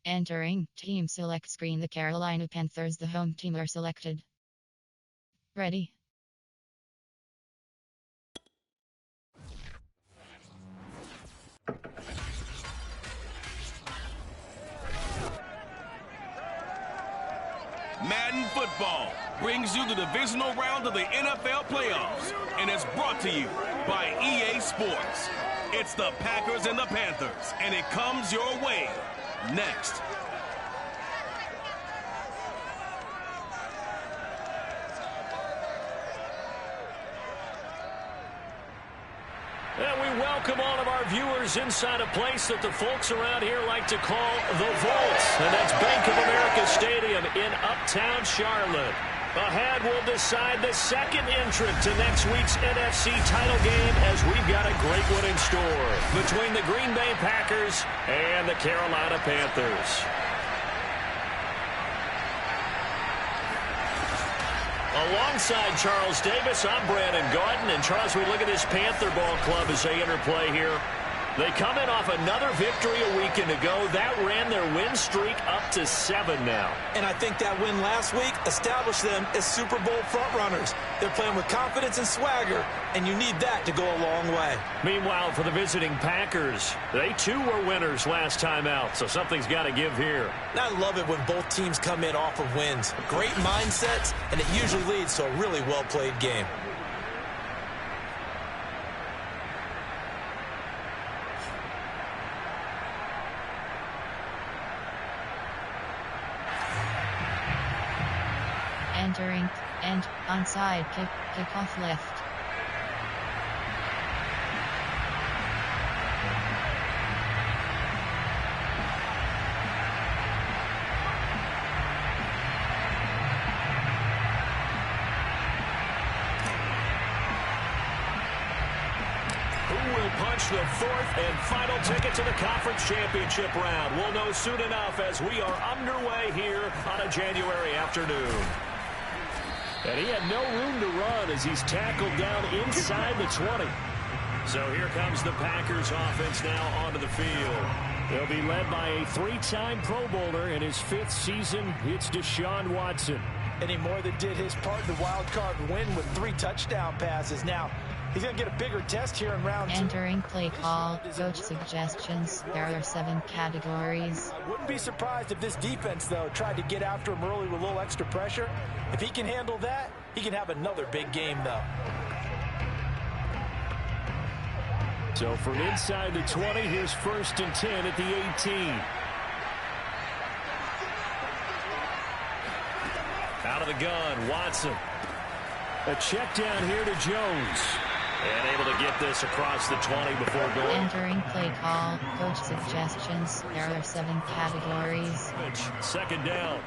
Entering team select screen, the Carolina Panthers, the home team, are selected. Ready. Madden Football brings you the divisional round of the NFL playoffs and is brought to you by EA Sports. It's the Packers and the Panthers, and it comes your way next. And we welcome all of our viewers inside a place that the folks around here like to call the Vault. And that's Bank of America Stadium in Uptown Charlotte. Ahead, we'll decide the second entrant to next week's NFC title game as we've got a great one in store between the Green Bay Packers and the Carolina Panthers. Alongside Charles Davis, I'm Brandon Gaudin. And Charles, we look at this Panther ball club as they enter play here. They come in off another victory a weekend ago. That ran their win streak up to 7 now. And I think that win last week established them as Super Bowl frontrunners. They're playing with confidence and swagger, and you need that to go a long way. Meanwhile, for the visiting Packers, they too were winners last time out, so something's got to give here. And I love it when both teams come in off of wins. Great mindsets, and it usually leads to a really well-played game. Entering and onside kick, kickoff left. Who will punch the fourth and final ticket to the conference championship round? We'll know soon enough as we are underway here on a January afternoon. And he had no room to run as he's tackled down inside the 20. So here comes the Packers offense now onto the field. They'll be led by a 3-time Pro Bowler in his 5th season. It's Deshaun Watson. And he more than did his part in the wild card win with 3 touchdown passes. Now, he's going to get a bigger test here in round 2. Entering play call, coach suggestions. There are 7 categories. I wouldn't be surprised if this defense, though, tried to get after him early with a little extra pressure. If he can handle that, he can have another big game, though. So from inside the 20, here's 1st and 10 at the 18. Out of the gun, Watson. A check down here to Jones. And able to get this across the 20 before going. Entering play call, coach suggestions. There are 7 categories. 2nd down.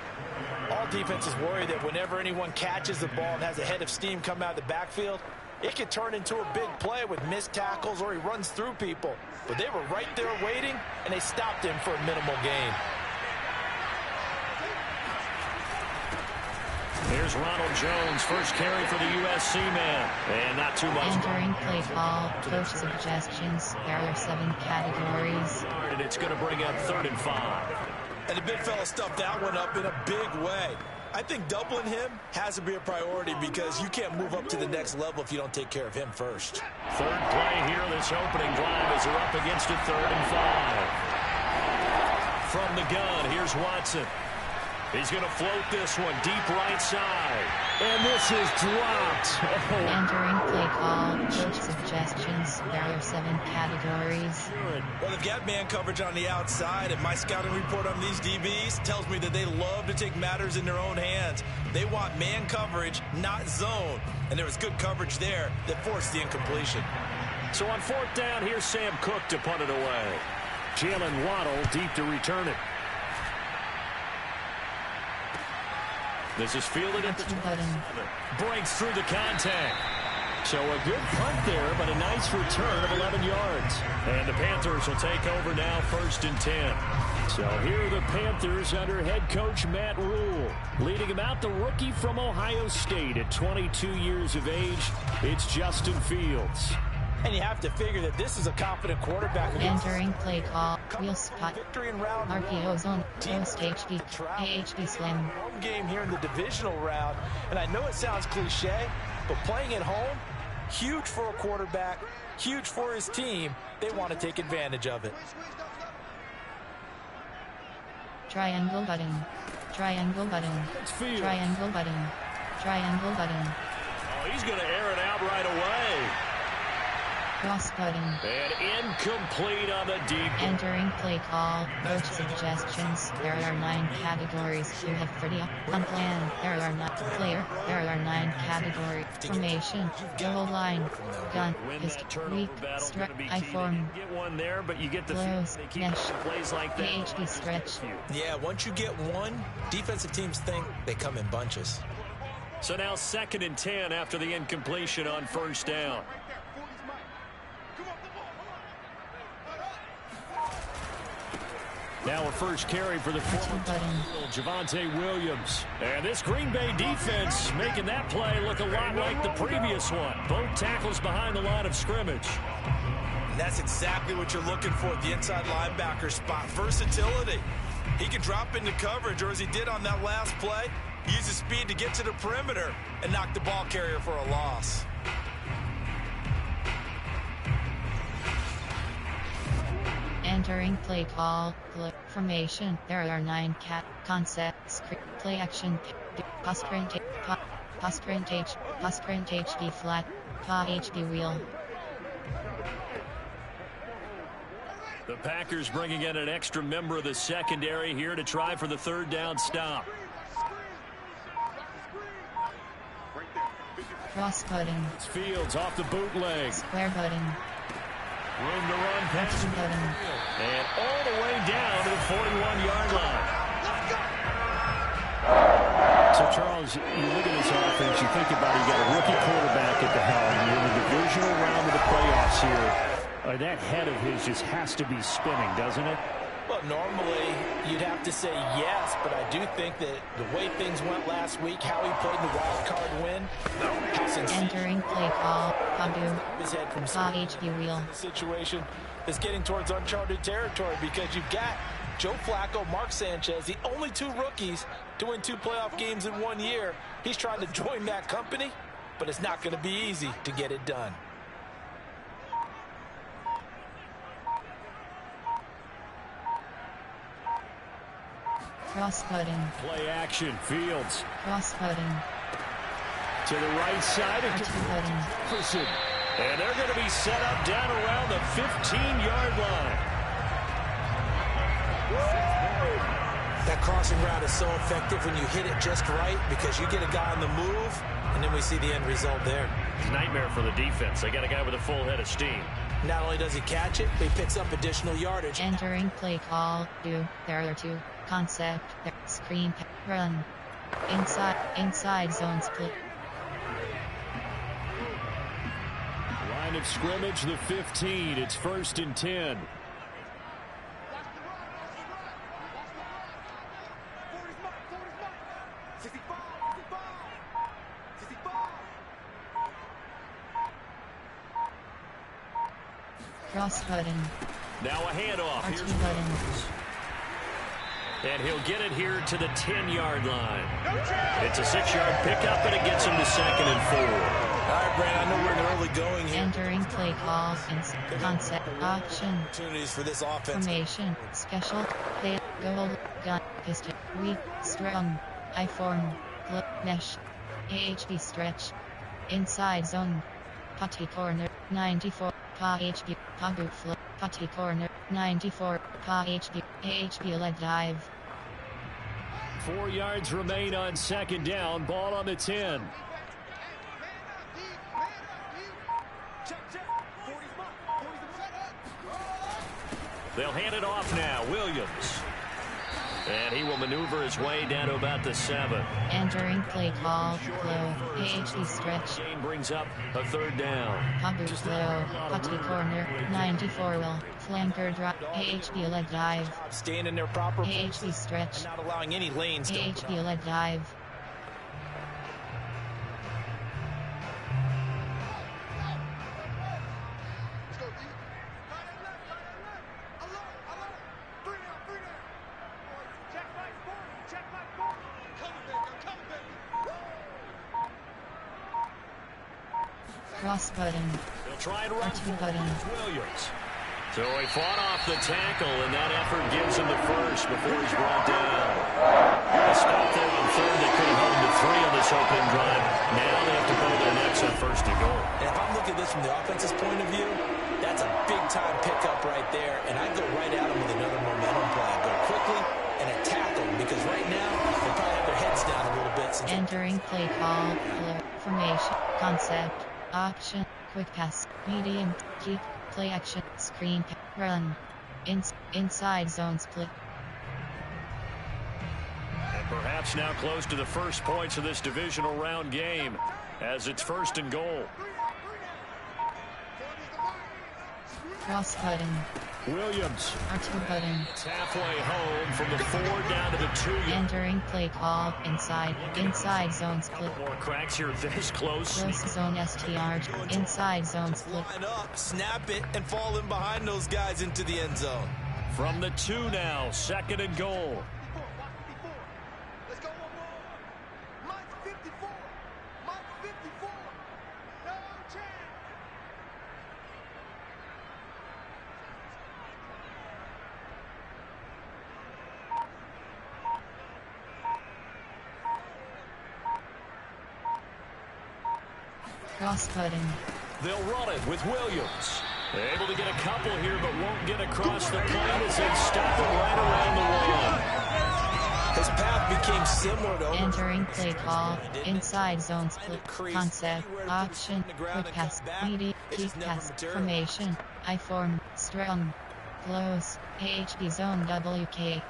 All defenses worry that whenever anyone catches the ball and has a head of steam come out of the backfield, it could turn into a big play with missed tackles or he runs through people. But they were right there waiting, and they stopped him for a minimal gain. Here's Ronald Jones, first carry for the USC man. And not too much. Entering play call, coach suggestions. There are 7 categories. And it's going to bring up 3rd and 5. And the big fella stuffed that one up in a big way. I think doubling him has to be a priority because you can't move up to the next level if you don't take care of him first. 3rd play here, this opening drive as they're up against a 3rd and 5. From the gun, here's Watson. He's going to float this one deep right side. And this is dropped. Entering play call, coach suggestions. There are 7 categories. Well, they've got man coverage on the outside, and my scouting report on these DBs tells me that they love to take matters in their own hands. They want man coverage, not zone. And there was good coverage there that forced the incompletion. So on 4th down, here's Sam Cook to punt it away. Jalen Waddle deep to return it. This is fielded at the 27. Breaks through the contact. So a good punt there, but a nice return of 11 yards. And the Panthers will take over now, 1st and 10. So here are the Panthers under head coach Matt Rule. Leading him out, the rookie from Ohio State at 22 years of age. It's Justin Fields. And you have to figure that this is a confident quarterback. Entering play call. Wheel spot. Victory in round RPO zone. Post HB. AHB slam. Home game here in the divisional round. And I know it sounds cliche, but playing at home, huge for a quarterback, huge for his team. They want to take advantage of it. Triangle button. Triangle button. Triangle button. Triangle button. Oh, he's going to air it out right away. Cross button. And incomplete on the deep. Entering play call. Coach suggestions. There are 9 categories. You have 30 up on plan. There are 9 player. There are 9 categories. Formation. Goal line. Gun. Pist. Weak. Strike. I form. Get one there, but you get the Close. Mesh. plays like that. AHB stretch. Yeah, once you get one, defensive teams think they come in bunches. So now 2nd and 10 after the incompletion on 1st down. Now a first carry for the Javonte Williams. And this Green Bay defense making that play look a lot like the previous one. Both tackles behind the line of scrimmage. And that's exactly what you're looking for at the inside linebacker spot. Versatility. He can drop into coverage, or as he did on that last play, use his speed to get to the perimeter and knock the ball carrier for a loss. Entering play call. Formation. There are 9 concepts. Play action. Pass sprint HB flat. Pa HB wheel. The Packers bringing in an extra member of the secondary here to try for the 3rd down stop. Cross button. It's Fields off the bootleg. Square button. Room to run past Action button. and all the way down to the 41-yard line. So, Charles, you look at this offense, you think about it, you got a rookie quarterback at the helm. You're in the divisional round of the playoffs here. That head of his just has to be spinning, doesn't it? Well, normally you'd have to say yes, but I do think that the way things went last week, how he played the wild card win, Entering play call. Padu. his head from Pa HB wheel. situation is getting towards uncharted territory because you've got Joe Flacco, Mark Sanchez, the only 2 rookies to win 2 playoff games in 1 year. He's trying to join that company, but it's not going to be easy to get it done. Cross button. Play action. Fields Cross button. to the right side. Action button. Jefferson. And they're going to be set up down around the 15-yard line. That crossing route is so effective when you hit it just right because you get a guy on the move, and then we see the end result there. It's a nightmare for the defense. They got a guy with a full head of steam. Not only does he catch it, but he picks up additional yardage. Entering play call. There are 2 concept. Screen. Run. Inside zone split. Line of scrimmage, the 15. It's 1st and 10. Cross button. Now a handoff. R2 Here's button. and he'll get it here to the 10-yard line. It's a 6-yard pickup, and it gets him to 2nd and 4. All right, Brad, I know we're in early going here. Entering play call. Concept. Option. Opportunities for this offense. Formation. Special. Play. Goal. Gun. Piston. Weak. Strong. I form. Mesh. AHB stretch. Inside zone. Putty corner. 94. Pa HB. Pa boot flip. Putty corner. 94. Pa HB. AHB leg dive. 4 yards remain on 2nd down. Ball on the 10. They'll hand it off now. Williams. And he will maneuver his way down to about the 7. Entering play call. Flow. AHB stretch. Game brings up a 3rd down. Pabu flow. Putty corner. 94 will. Flanker drop. AHB leg dive. Staying in their proper AHB stretch. not allowing any lanes to AHB leg dive. Cross button. They'll try and run R2 button. Williams. So he fought off the tackle, and that effort gives him the first before he's brought down. A stop there on third. They could have held him to 3 on this opening drive. Now they have to go their necks on first and goal. And if I'm looking at this from the offense's point of view, that's a big-time pickup right there. And I'd go right at him with another momentum play. I'd go quickly and attack them, because right now they probably have their heads down a little bit. Entering play call, blur, formation, concept, option, quick pass, medium, keep, play action, screen, run, inside zone split. And perhaps now close to the first points of this divisional round game as it's first and goal. Cross button. Williams. R2 button. It's halfway home from the 4 down to the 2. Entering play call, inside zone split. More cracks here this close. Close zone STR, inside zone split. Line up, snap it, and fall in behind those guys into the end zone. From the 2 now, second and goal. Let's go one more. Mike 54. Mike 54. No chance. Cross button. They'll run it with Williams. Able to get a couple here, but won't get across the plane as they stop it right around the 1. His path became similar to Entering play call, inside zone split, concept, option, quick pass, medium, keep pass, formation, I form, strong, close, AHP zone WK.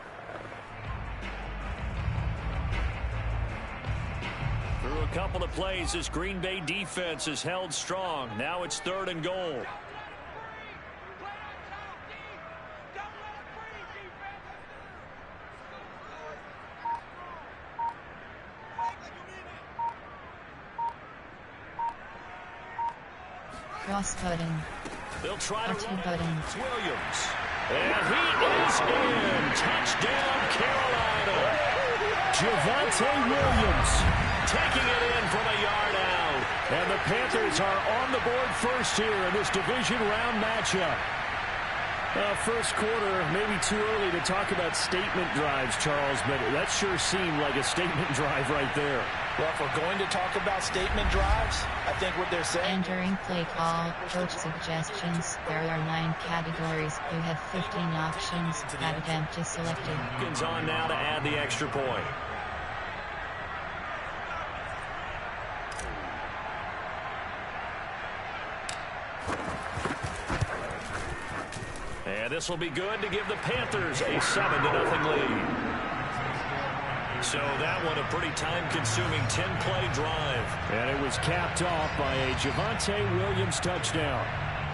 Through a couple of plays, this Green Bay defense has held strong. Now it's third and goal. Cross button. They'll try to R2 run button. it. It's Williams. And he is in. Touchdown, Carolina. Javonte Williams taking it in from a yard out. And the Panthers are on the board first here in this division round matchup. First quarter, maybe too early to talk about statement drives, Charles, but that sure seemed like a statement drive right there. Well, if we're going to talk about statement drives, I think what they're saying... Entering play call, coach suggestions. There are 9 categories. You have 15 options. Add attempt is selected. Hopkins on now to add the extra point. And this will be good to give the Panthers a 7-0 lead. So that one a pretty time-consuming 10-play drive. And it was capped off by a Javonte Williams touchdown.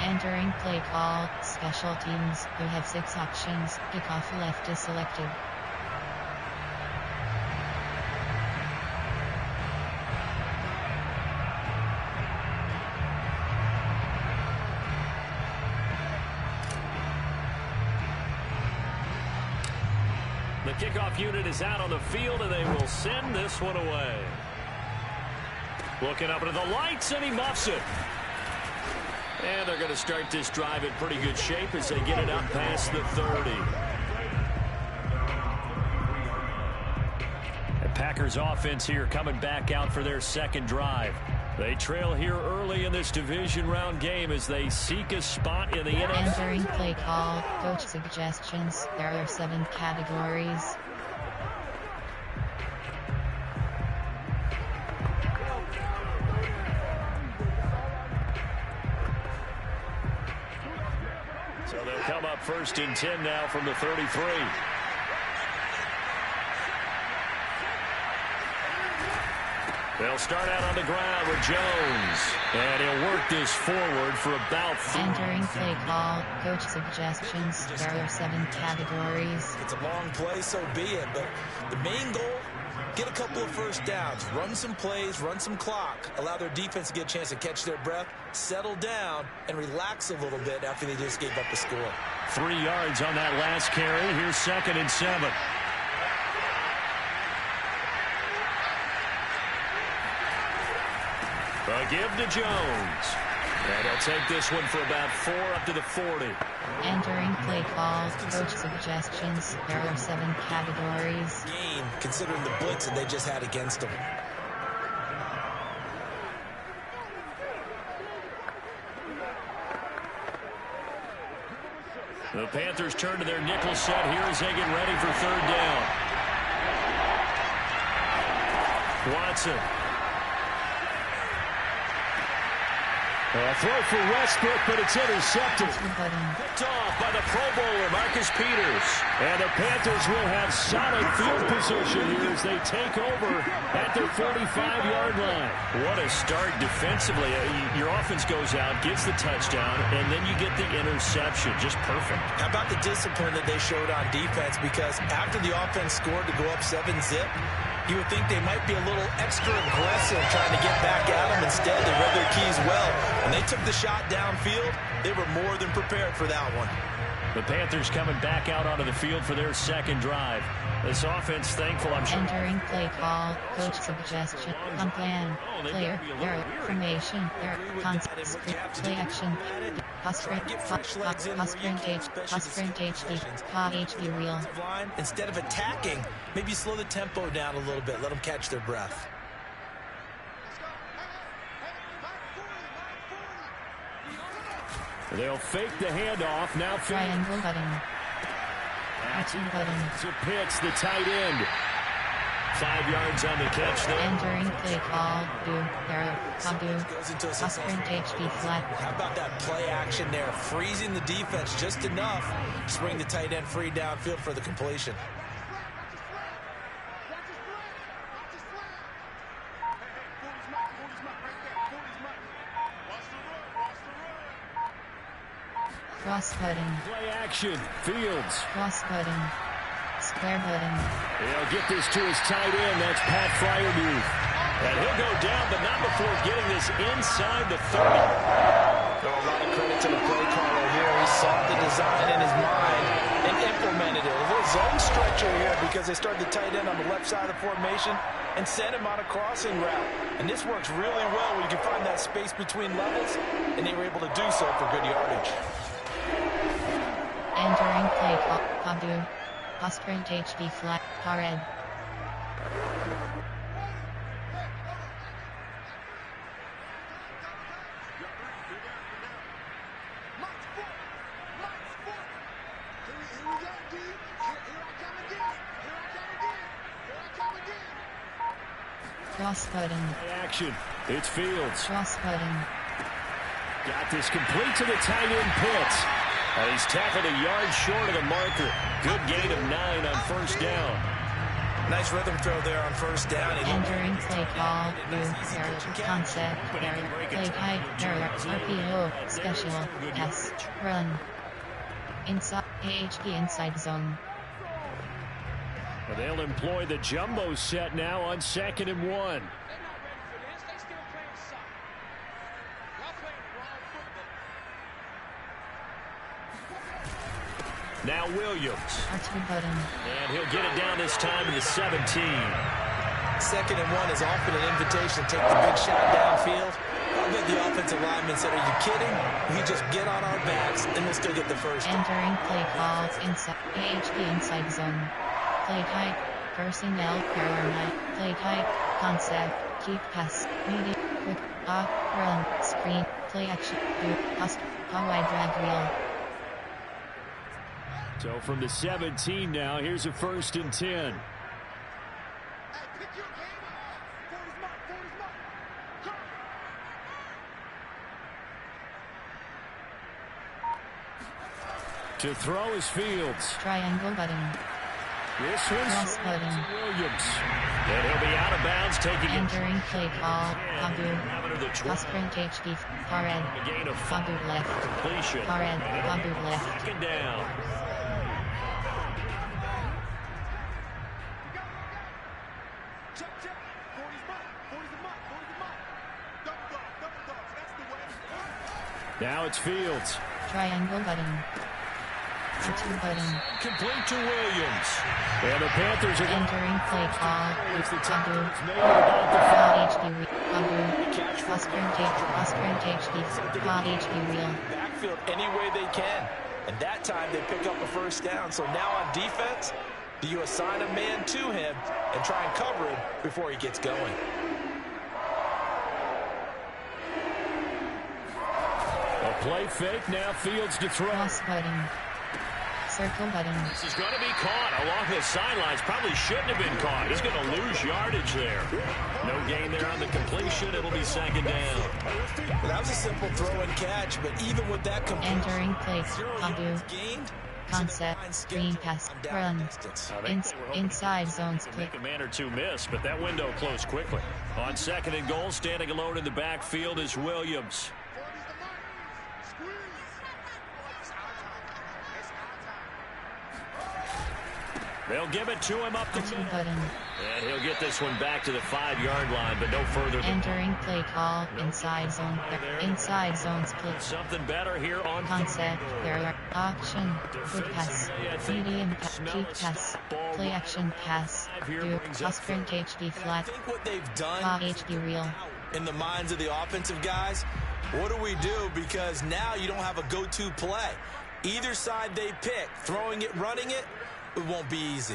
Entering play call, special teams. You have 6 options. Kickoff left is selected. The kickoff unit is out on the field, and they will send this one away. Looking up into the lights, and he muffs it. And they're going to start this drive in pretty good shape as they get it up past the 30. The Packers offense here coming back out for their second drive. They trail here early in this division round game as they seek a spot in the NFC. Entering play call, coach suggestions. There are 7 categories. So they'll come up first and 10 now from the 33. They'll start out on the ground with Jones. And he'll work this forward for about 3. Entering play call, coach suggestions. There are 7 categories. It's a long play, so be it. But the main goal, get a couple of first downs, run some plays, run some clock, allow their defense to get a chance to catch their breath, settle down, and relax a little bit after they just gave up the score. 3 yards on that last carry. Here's 2nd and 7. A give to Jones. And they'll take this one for about 4 up to the 40. Entering play call, coach suggestions. There are 7 categories. Gain, considering the blitz that they just had against them. The Panthers turn to their nickel set here as they get ready for 3rd down. Watson. A throw for Westbrook, but it's intercepted. Picked off by the Pro Bowler, Marcus Peters. And the Panthers will have solid field position here as they take over at their 45-yard line. What a start defensively. Your offense goes out, gets the touchdown, and then you get the interception. Just perfect. How about the discipline that they showed on defense? Because after the offense scored to go up 7-zip, you would think they might be a little extra aggressive trying to get back at them. Instead, they read their keys well. When they took the shot downfield, they were more than prepared for that one. The Panthers coming back out onto the field for their 2nd drive. This offense thankful, I'm sure. Entering play call, coach suggestion, on plan, player, error, formation, error, concept, play action, sprint HD reel. Instead of attacking, maybe slow the tempo down a little bit. Let them catch their breath. They'll fake the handoff. Now triangle button. Button. To Pitts, the tight end. 5 yards on the catch there. Entering play call. Sprint HP flat. How about that play action there? Freezing the defense just enough to bring the tight end free downfield for the completion. Cross button. Play action. Fields. Cross button. Square button. He'll get this to his tight end. That's Pat Fryermuth. And he'll go down, but not before getting this inside the 30. A lot of credit to the play caller here. He saw the design in his mind and implemented it. A little zone stretcher here because they started the tight end on the left side of the formation and sent him on a crossing route. And this works really well where you can find that space between levels, and they were able to do so for good yardage. Entering play call. Sprint HD flat. Red. Cross button. Action. It's Fields. Cross button. Got this complete to the tight end Pitts. And he's tackled a yard short of the marker. Good gain of 9 on 1st down. Nice rhythm throw there on 1st down. Entering play call. Concept. Play type. RPO. Special. S. Run. Inside. AHP inside zone. Well, they'll employ the jumbo set now on 2nd and 1. Now Williams. R2 button. And he'll get it down this time to the 17. 2nd and 1 is often an invitation to take the big shot downfield. I bet the offensive lineman said, "Are you kidding? We just get on our backs and we'll still get the first." Entering play call. Inside. AHP inside zone. Play type. Personnel. Parallel. Play type. Concept. Keep pass. Medium. Quick. Run. Screen. Play action. Wide drag wheel. So from the 17 now, here's a 1st and 10. To throw is Fields. Triangle button. This one's Cross button. Williams. And he'll be out of bounds, taking it. Entering play call. Sprint HD. Red. A gain of left. completion. Red. left. 2nd down. Now it's Fields. Triangle button. R2 button. Complete to Williams. And the Panthers are Entering play call. It's the time. HD. Backfield any way they can. And that time they pick up a first down. So now on defense, do you assign a man to him and try and cover him before he gets going? A play fake, now Fields to throw. Cross button. Circle button. This is going to be caught along the sidelines. Probably shouldn't have been caught. He's going to lose yardage there. No gain there on the completion. It'll be second down. Well, that was a simple throw and catch, but even with that completion, entering place, gained. Concept, screen pass, run. Inside zone split. Make a man or two miss, but that window closed quickly. On second and goal, standing alone in the backfield is Williams. They'll give it to him up the middle. And he'll get this one back to the 5-yard line, but no further. Entering play call, inside zone. Inside zone split. Something better here on concept. There are option. Quick pass. Medium pass. Cheap pass. Play action pass. Do. Sprint HD flat. I think what they've done HD real. In the minds of the offensive guys, what do we do? Because now you don't have a go-to play. Either side they pick, throwing it, running it, it won't be easy.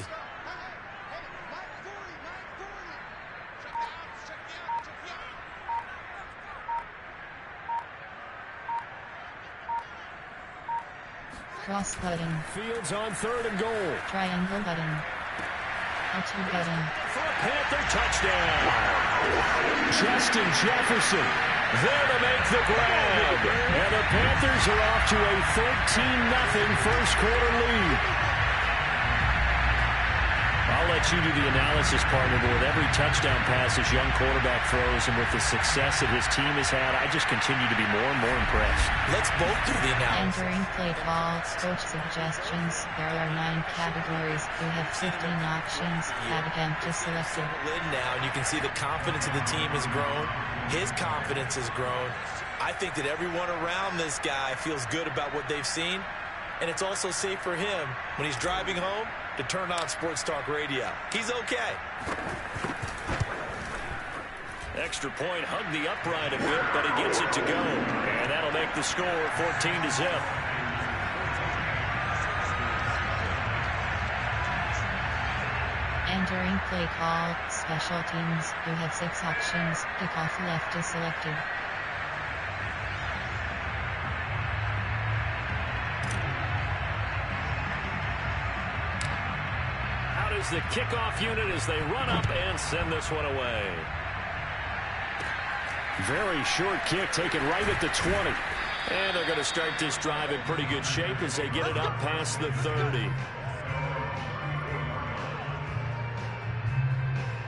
Cross button. Fields on third and goal. Triangle button. L2 button. For a Panther touchdown. Justin Jefferson there to make the grab. And the Panthers are off to a 13-0 first quarter lead. I'll let you do the analysis, partner, but with every touchdown pass his young quarterback throws and with the success that his team has had, I just continue to be more and more impressed. Let's both do the analysis. Entering play calls, coach suggestions. There are 9 categories. You have 15 options. Add attempt is selected. Now, and you can see the confidence of the team has grown. His confidence has grown. I think that everyone around this guy feels good about what they've seen, and it's also safe for him when he's driving home to turn on Sports Talk Radio. He's okay. Extra point, hugged the upright a bit, but he gets it to go. And that'll make the score 14-0. Entering play call, special teams. You have 6 options. Kickoff left is selected. Is the kickoff unit as they run up and send this one away. Very short kick taken right at the 20. And they're going to start this drive in pretty good shape as they get it up past the 30.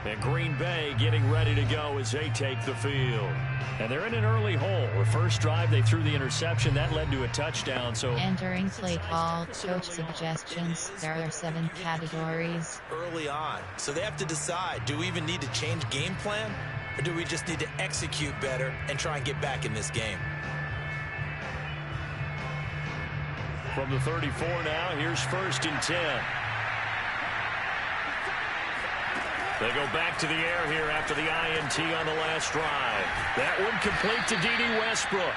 And Green Bay getting ready to go as they take the field. And they're in an early hole. The first drive, they threw the interception. That led to a touchdown. So entering play call, coach suggestions. There are 7 categories. Early on. So they have to decide, do we even need to change game plan? Or do we just need to execute better and try and get back in this game? From the 34 now, here's 1st and 10. They go back to the air here after the INT on the last drive. That one complete to D.D. Westbrook.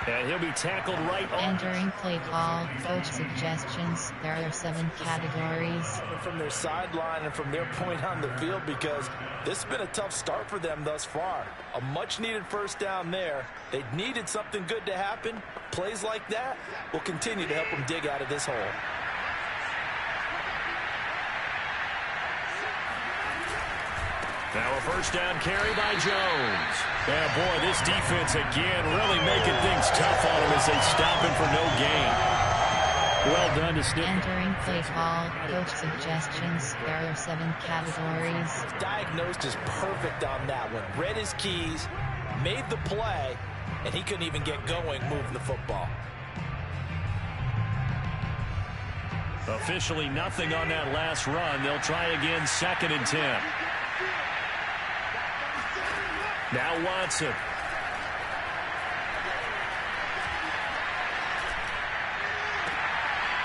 And he'll be tackled right on. Entering play call, coach suggestions. There are 7 categories. From their sideline and from their point on the field, because this has been a tough start for them thus far. A much-needed first down there. They needed something good to happen. Plays like that will continue to help them dig out of this hole. Now a first down carry by Jones. Yeah, boy, this defense again really making things tough on him as they stop him for no gain. Well done to snip. Entering play call, coach suggestions. There are 7 categories. Diagnosed is perfect on that one. Read his keys, made the play, and he couldn't even get going moving the football. Officially nothing on that last run. They'll try again, 2nd and 10. Now Watson.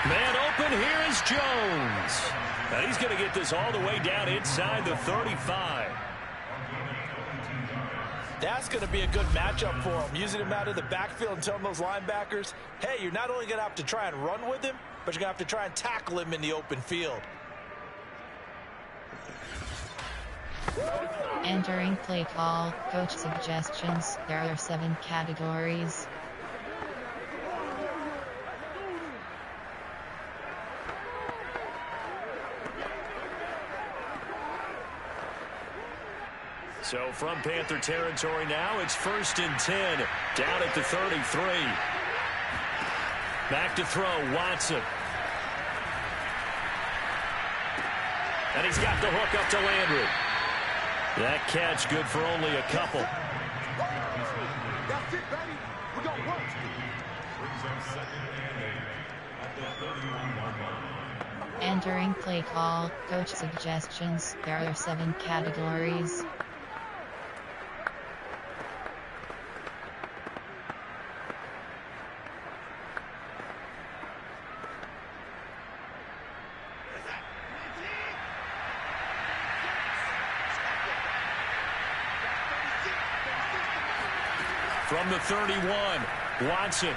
Man open, here is Jones. And he's going to get this all the way down inside the 35. That's going to be a good matchup for him. Using him out of the backfield and telling those linebackers, hey, you're not only going to have to try and run with him, but you're going to have to try and tackle him in the open field. Entering play call, coach suggestions. There are 7 categories. So from Panther territory now, it's 1st and 10, down at the 33. Back to throw, Watson. And he's got the hook up to Landry. That catch good for only a couple. That's it, baby. We're going to work. Entering play call, coach suggestions. There are 7 categories. From the 31, Watson.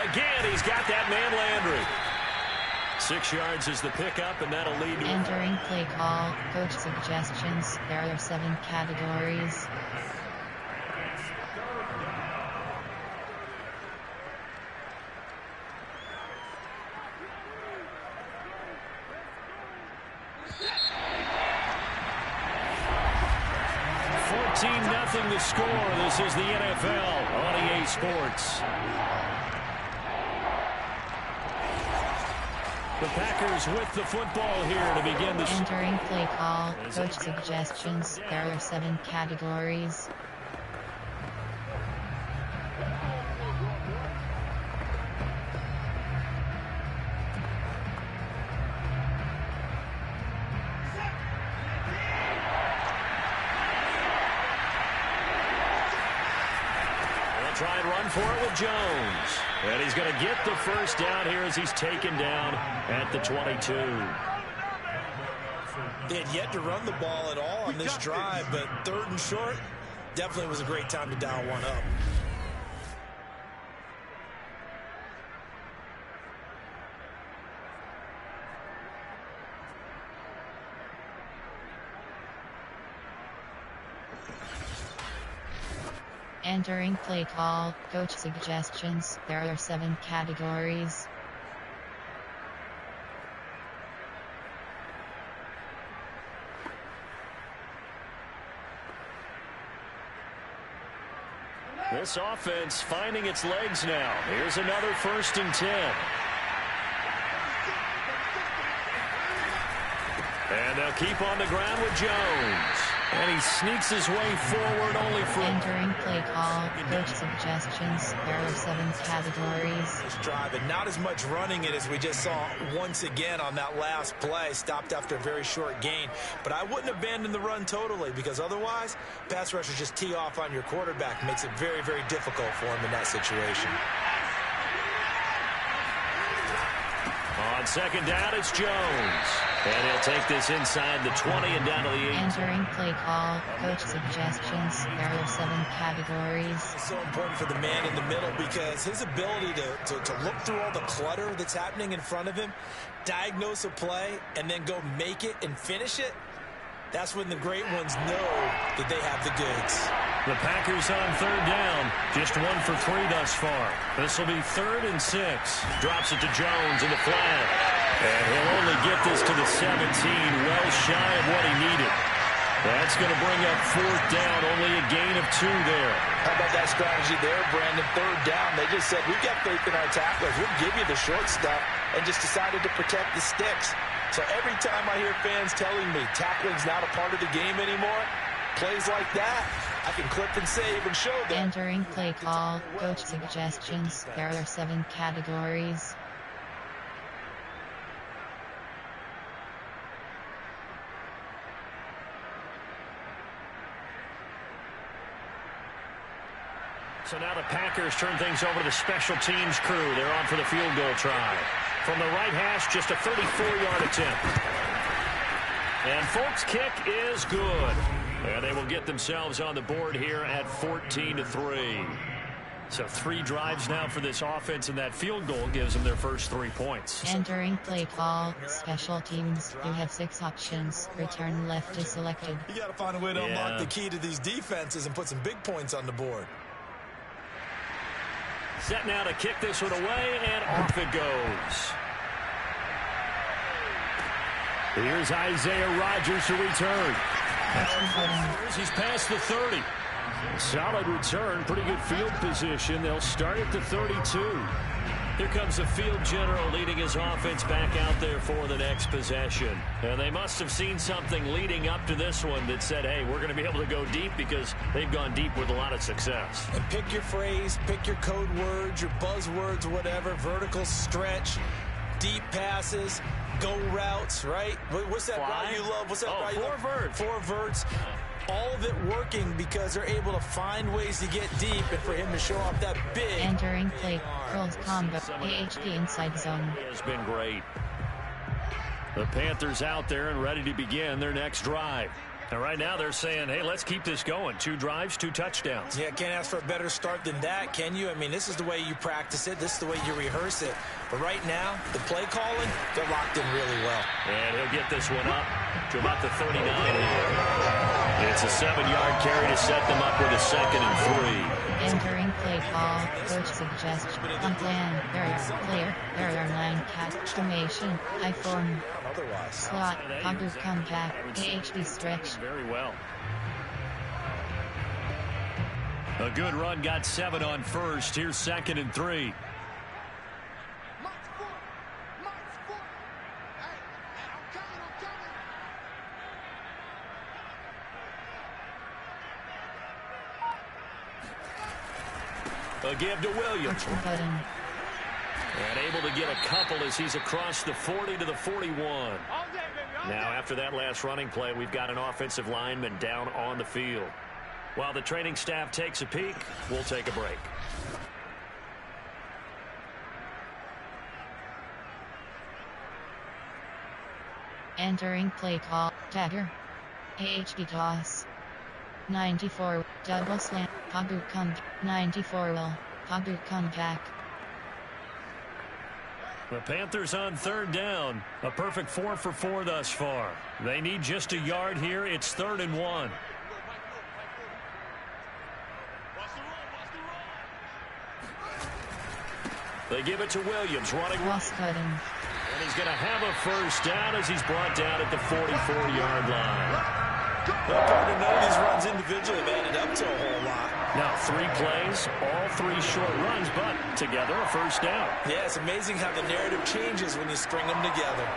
Again, he's got that man Landry. 6 yards is the pickup, and that'll lead to... Entering play call, coach suggestions. There are 7 categories. Nothing to score. This is the NFL on EA Sports. The Packers with the football here to begin the... Entering play call, coach suggestions. There are 7 categories. Try and run for it with Jones. And he's going to get the first down here as he's taken down at the 22. They had yet to run the ball at all on this drive, but 3rd and short definitely was a great time to dial one up. Entering play call, coach suggestions. There are 7 categories. This offense finding its legs now. Here's another 1st and 10. And they'll keep on the ground with Jones. And he sneaks his way forward only for... Entering play call, coach suggestions. There are 7 categories. This drive, and not as much running it as we just saw once again on that last play. Stopped after a very short gain. But I wouldn't abandon the run totally, because otherwise, pass rushers just tee off on your quarterback. Makes it very, very difficult for him in that situation. On 2nd down, it's Jones. And he'll take this inside the 20 and down to the 8. Entering play call, coach suggestions. There are 7 categories. It's so important for the man in the middle because his ability to look through all the clutter that's happening in front of him, diagnose a play, and then go make it and finish it, that's when the great ones know that they have the goods. The Packers on 3rd down. Just 1 for 3 thus far. This will be 3rd and 6. Drops it to Jones in the flat. And he'll only get this to the 17, well shy of what he needed. That's going to bring up 4th down, only a gain of 2 there. How about that strategy there, Brandon? 3rd down, they just said, we've got faith in our tacklers. We'll give you the short stuff, and just decided to protect the sticks. So every time I hear fans telling me tackling's not a part of the game anymore, plays like that, I can clip and save and show them. Entering play call, coach suggestions. There are 7 categories. So now the Packers turn things over to the special teams crew. They're on for the field goal try. From the right hash, just a 34-yard attempt. And Folk's kick is good. And they will get themselves on the board here at 14-3. So 3 drives now for this offense, and that field goal gives them their first 3 points. Entering play call, special teams. You have 6 options. Return left is selected. You got to find a way to unlock the key to these defenses and put some big points on the board. Set now to kick this one away, and off it goes. Here's Isaiah Rodgers to return. He's past the 30. Solid return, pretty good field position. They'll start at the 32. Here comes the field general leading his offense back out there for the next possession. And they must have seen something leading up to this one that said, hey, we're going to be able to go deep, because they've gone deep with a lot of success. And pick your phrase, pick your code words, your buzzwords, whatever. Vertical stretch, deep passes, go routes, right? What's that route you love? What's that route you love? 4 verts. 4 verts. All of it working because they're able to find ways to get deep, and for him to show off that big. Entering play, curls combo, AHD inside zone. Has been great. The Panthers out there and ready to begin their next drive. And right now they're saying, hey, let's keep this going. 2 drives, 2 touchdowns. Yeah, can't ask for a better start than that, can you? I mean, this is the way you practice it. This is the way you rehearse it. But right now, the play calling, they're locked in really well. And he'll get this one up to about the 39 here. It's a 7-yard carry to set them up with a 2nd and 3. Entering play call, coach suggests, on plan, player, there are 9 cat, formation, I form, slot, Pogger comeback, AHD stretch. Very well. A good run, got 7 on first. Here's 2nd and 3. A give to Williams. And able to get a couple as he's across the 40 to the 41. Now, after that last running play, we've got an offensive lineman down on the field. While the training staff takes a peek, we'll take a break. Entering play call, dagger, AHD toss. 94, double slant, Pogger come, 94 will, Pogger come back. The Panthers on 3rd down. A perfect 4 for 4 thus far. They need just a yard here. It's 3rd and 1. They give it to Williams, running. And he's going to have a first down as he's brought down at the 44-yard line. Well, partner, none of these runs individually have added up to a whole lot. Now 3 plays, all 3 short runs, but together a first down. Yeah, it's amazing how the narrative changes when you string them together.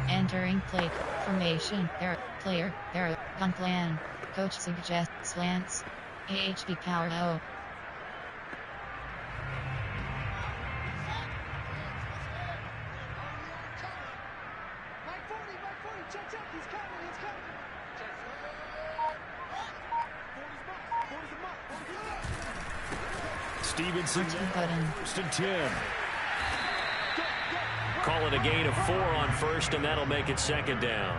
Entering play, formation, player, gun plan, coach suggests slants, AHD power O. Stevenson, first and 10. Call it a gain of 4 on first, and that'll make it 2nd down.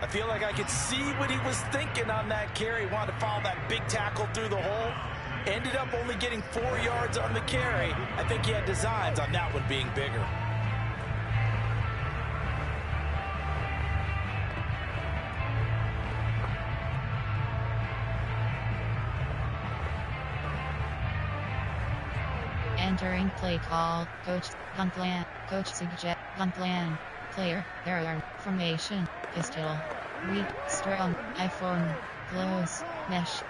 I feel like I could see what he was thinking on that carry. Wanted to follow that big tackle through the hole. Ended up only getting 4 yards on the carry. I think he had designs on that one being bigger. Entering play call, coach, gun plan, coach suggest, gun plan, player, formation, pistol, weak, strong, I form, close, mesh,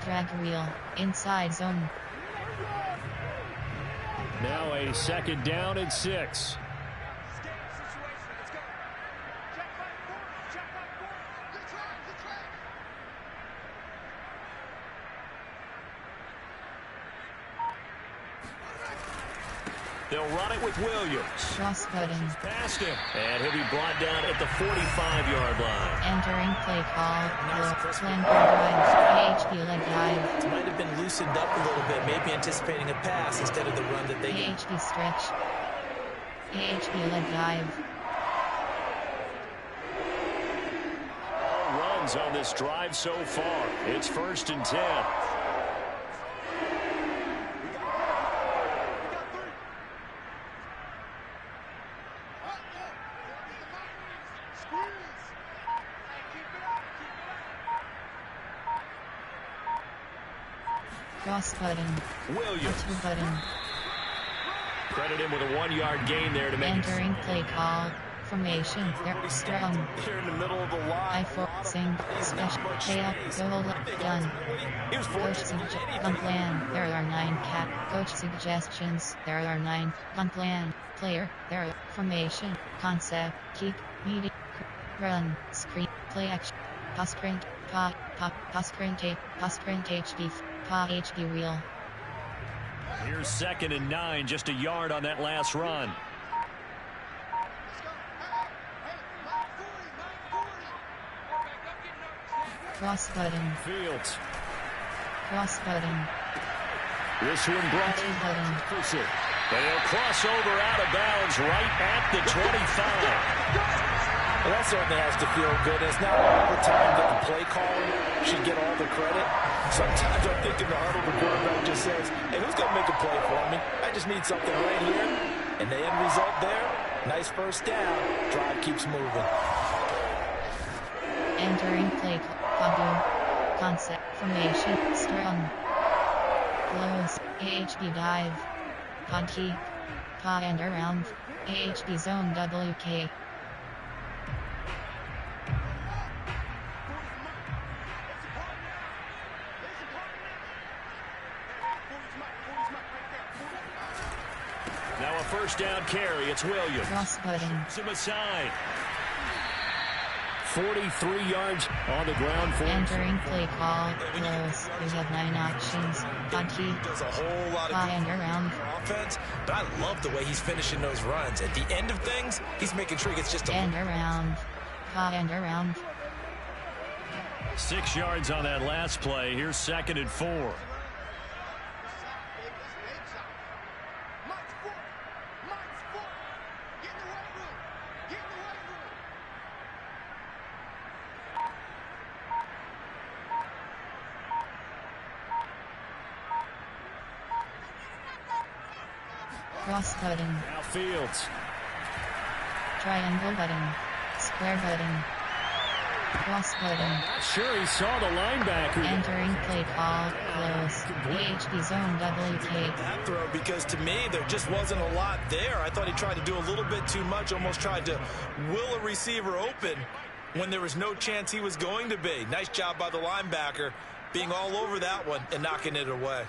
drag wheel, inside zone. Now a 2nd down and 6. They'll run it with Williams. Cross-cutting. Past him. And he'll be brought down at the 45-yard line. Entering play call. Slant drive. AHP leg dive. It might have been loosened up a little bit, maybe anticipating a pass instead of the run that they did. AHP stretch. AHP leg dive. All runs on this drive so far. It's 1st and 10. Cross-cutting. Williams. Two-cutting. Credit him with a 1-yard gain there to make Entering play call. Formation. They're strong. Here in the middle of the line. I forcing. Special. Tail. Goal. Done. Coach suggestion. Plan. There are 9 Coach suggestions. There are 9. Plan. Player. There are formation. Concept. Keep. Meeting. Run. Screen. Play action. Pass print. Pass print tape. Pass print HD. HD reel. Here's 2nd and 9, just a yard on that last run. Cross-cutting. Fields. Cross-cutting. This one brought in. Two-cutting. They'll cross over out of bounds right at the 25. Well, that certainly has to feel good. It's not all the time that the play caller should get all the credit. Sometimes I'm thinking the huddle, the quarterback just says, hey, who's going to make a play for me? I just need something right here. And the end result there, nice first down. Drive keeps moving. Entering play call. Concept. Formation. Strong. Close. AHB dive. Pod keep. Pod and around. AHB zone WK. Now a 1st down carry. It's Williams. Cross-cutting. Him aside. 43 yards on the ground for him. Entering play call. Close. We have 9 options. Pod keep. Does a whole lot of and around. offense, but I love the way he's finishing those runs. At the end of things, he's making sure he gets just a And around. And around. 6 yards on that last play. Here's 2nd and 4. Cross-cutting. Now Fields. Triangle button. Square button. Cross-cutting. Not sure he saw the linebacker. Entering play call. Close. AHB zone WK. that throw, because to me there just wasn't a lot there. I thought he tried to do a little bit too much, almost tried to will a receiver open when there was no chance he was going to be. Nice job by the linebacker being all over that one and knocking it away.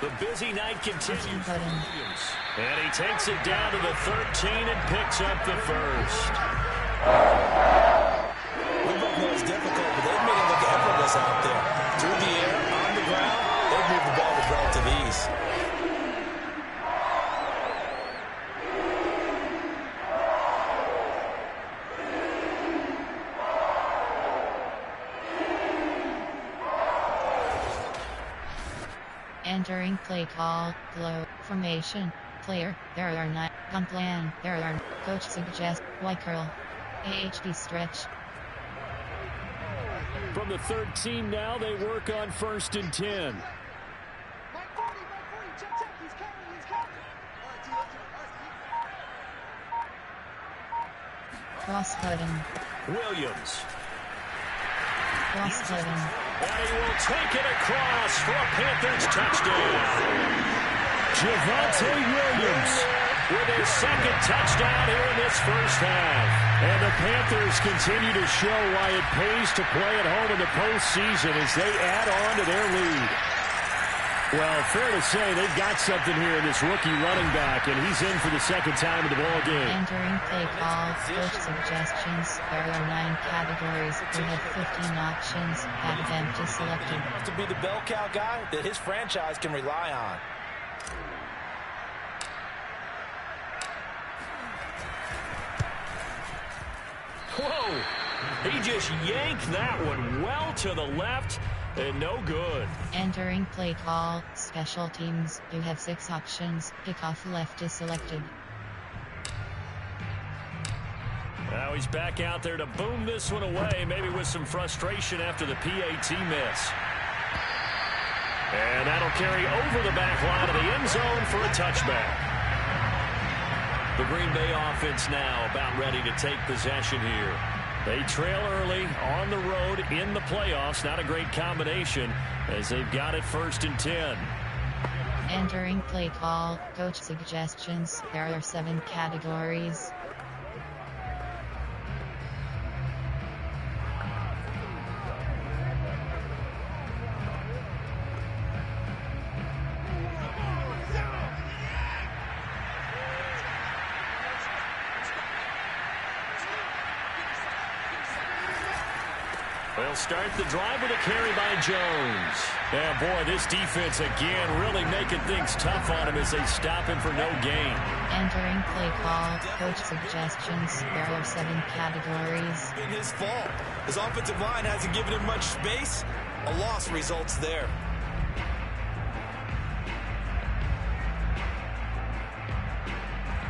The busy night continues. And he takes it down to the 13 and picks up the 1st. We both know it's difficult, but they've made it look effortless out there. Through the air, on the ground, they've moved the ball with relative ease. Entering play call. Glow. Formation. Player. There are 9. Gun plan. There are. Coach suggest. Y curl. AHB stretch. From the 13 now, they work on 1st and 10. Cross-cutting. Williams. Cross-cutting. And he will take it across for a Panthers touchdown. Javonte Williams With his 2nd touchdown here in this first half. And the Panthers continue to show why it pays to play at home in the postseason as they add on to their lead. Well, fair to say they've got something here in this rookie running back, and he's in for the second time in the ball game. Entering play call, coach suggestions. There are 9 categories. We have 15 options. Have them just selected. To be the bell cow guy that his franchise can rely on. Whoa! He just yanked that one well to the left. And no good. Entering play call, special teams. You have 6 options. Kickoff left is selected. Now he's back out there to boom this one away, maybe with some frustration after the PAT miss. And that'll carry over the back line of the end zone for a touchback. The Green Bay offense now about ready to take possession here. They trail early on the road in the playoffs. Not a great combination as they've got it 1st and 10. Entering play call, coach suggestions. There are 7 categories. They'll start the drive with a carry by Jones. Yeah, boy, this defense again really making things tough on him as they stop him for no gain. Entering play call, coach suggestions. There are 7 categories. In his fault. His offensive line hasn't given him much space. A loss results there.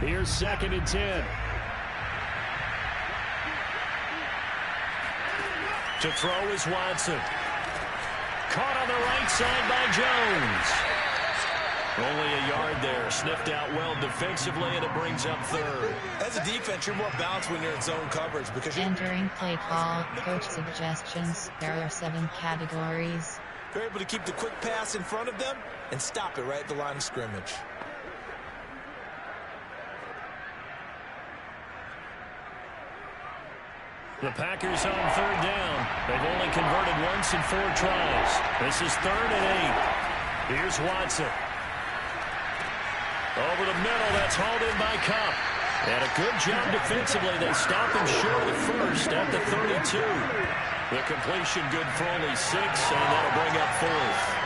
Here's 2nd and 10. To throw is Watson. Caught on the right side by Jones. Only a yard there. Sniffed out well defensively, and it brings up 3rd. As a defense, you're more balanced when you're in zone coverage because you're Entering play call, coach suggestions. There are 7 categories. You're able to keep the quick pass in front of them and stop it right at the line of scrimmage. The Packers on 3rd down. They've only converted once in 4 tries. This is 3rd and 8. Here's Watson. Over the middle, that's hauled in by Cup. And a good job defensively. They stop him short of the 1st at the 32. The completion good for only 6, and that'll bring up 4th.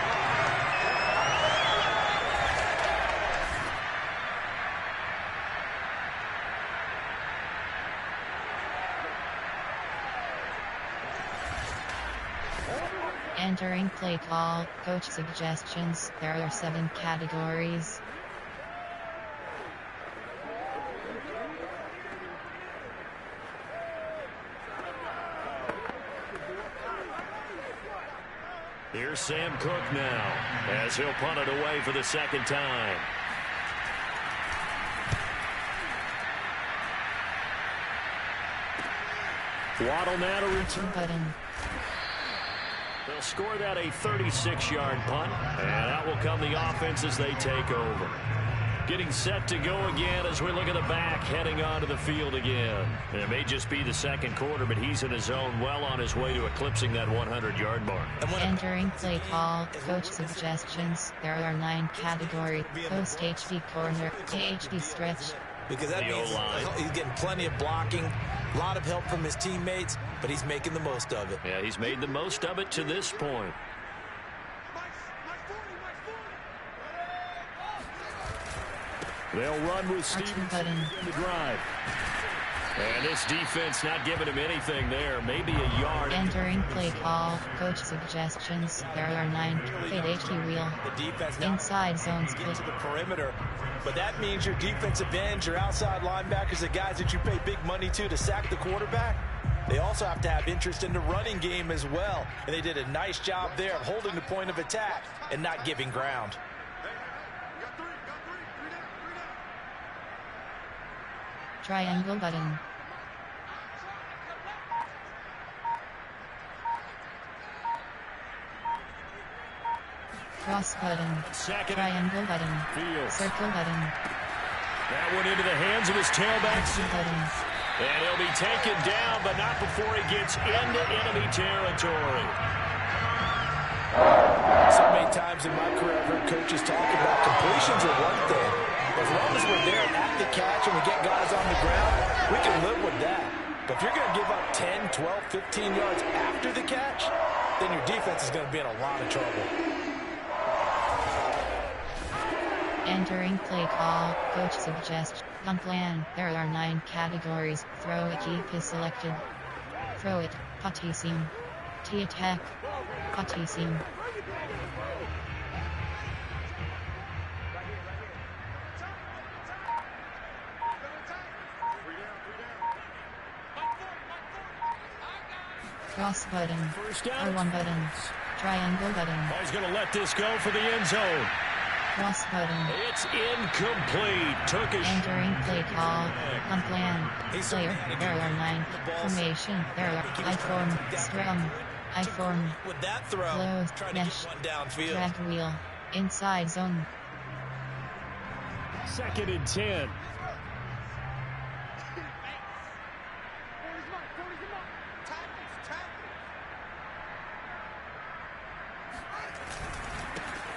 Entering play call, coach suggestions. There are 7 categories. Here's Sam Cook now as he'll punt it away for the 2nd time. Waddle now to return. Button. They'll score that a 36-yard punt, and that will come the offense as they take over. Getting set to go again as we look at the back heading onto the field again. And it may just be the 2nd quarter, but he's in his zone well on his way to eclipsing that 100-yard mark. Entering play call, coach suggestions. There are 9 categories. Post HB corner, HB stretch. Because that means he's getting plenty of blocking, a lot of help from his teammates, but he's making the most of it. Yeah, he's made the most of it to this point. They'll run with Stevens in the drive. And this defense not giving him anything there. Maybe a yard. Entering play call, coach suggestions. There are 9. Fade HT wheel. The defense now inside zones get to the perimeter. But that means your defensive ends, your outside linebackers, the guys that you pay big money to sack the quarterback, they also have to have interest in the running game as well. And they did a nice job there of holding the point of attack and not giving ground. Triangle button. Cross button. Triangle button. Circle button. That one into the hands of his tailback. Button. And he'll be taken down, but not before he gets into enemy territory. So many times in my career I've heard coaches talk about completions are one thing. As long as we're there at the catch and we get guys on the ground, we can live with that. But if you're going to give up 10, 12, 15 yards after the catch, then your defense is going to be in a lot of trouble. Entering play call, coach suggests, gun plan. There are 9 categories. Throw it, keep is selected. Throw it, putty seam. T-attack, putty seam. Cross button, R1 button, triangle button. Oh, he's going to let this go for the end zone. Cross button. It's incomplete. Turkish. Entering play call. On plan. Player. There are 9. Formation. There are I form. Scrum. I form. With that throw, Close. trying Mesh. to get one downfield. Drag wheel. Inside zone. 2nd and 10.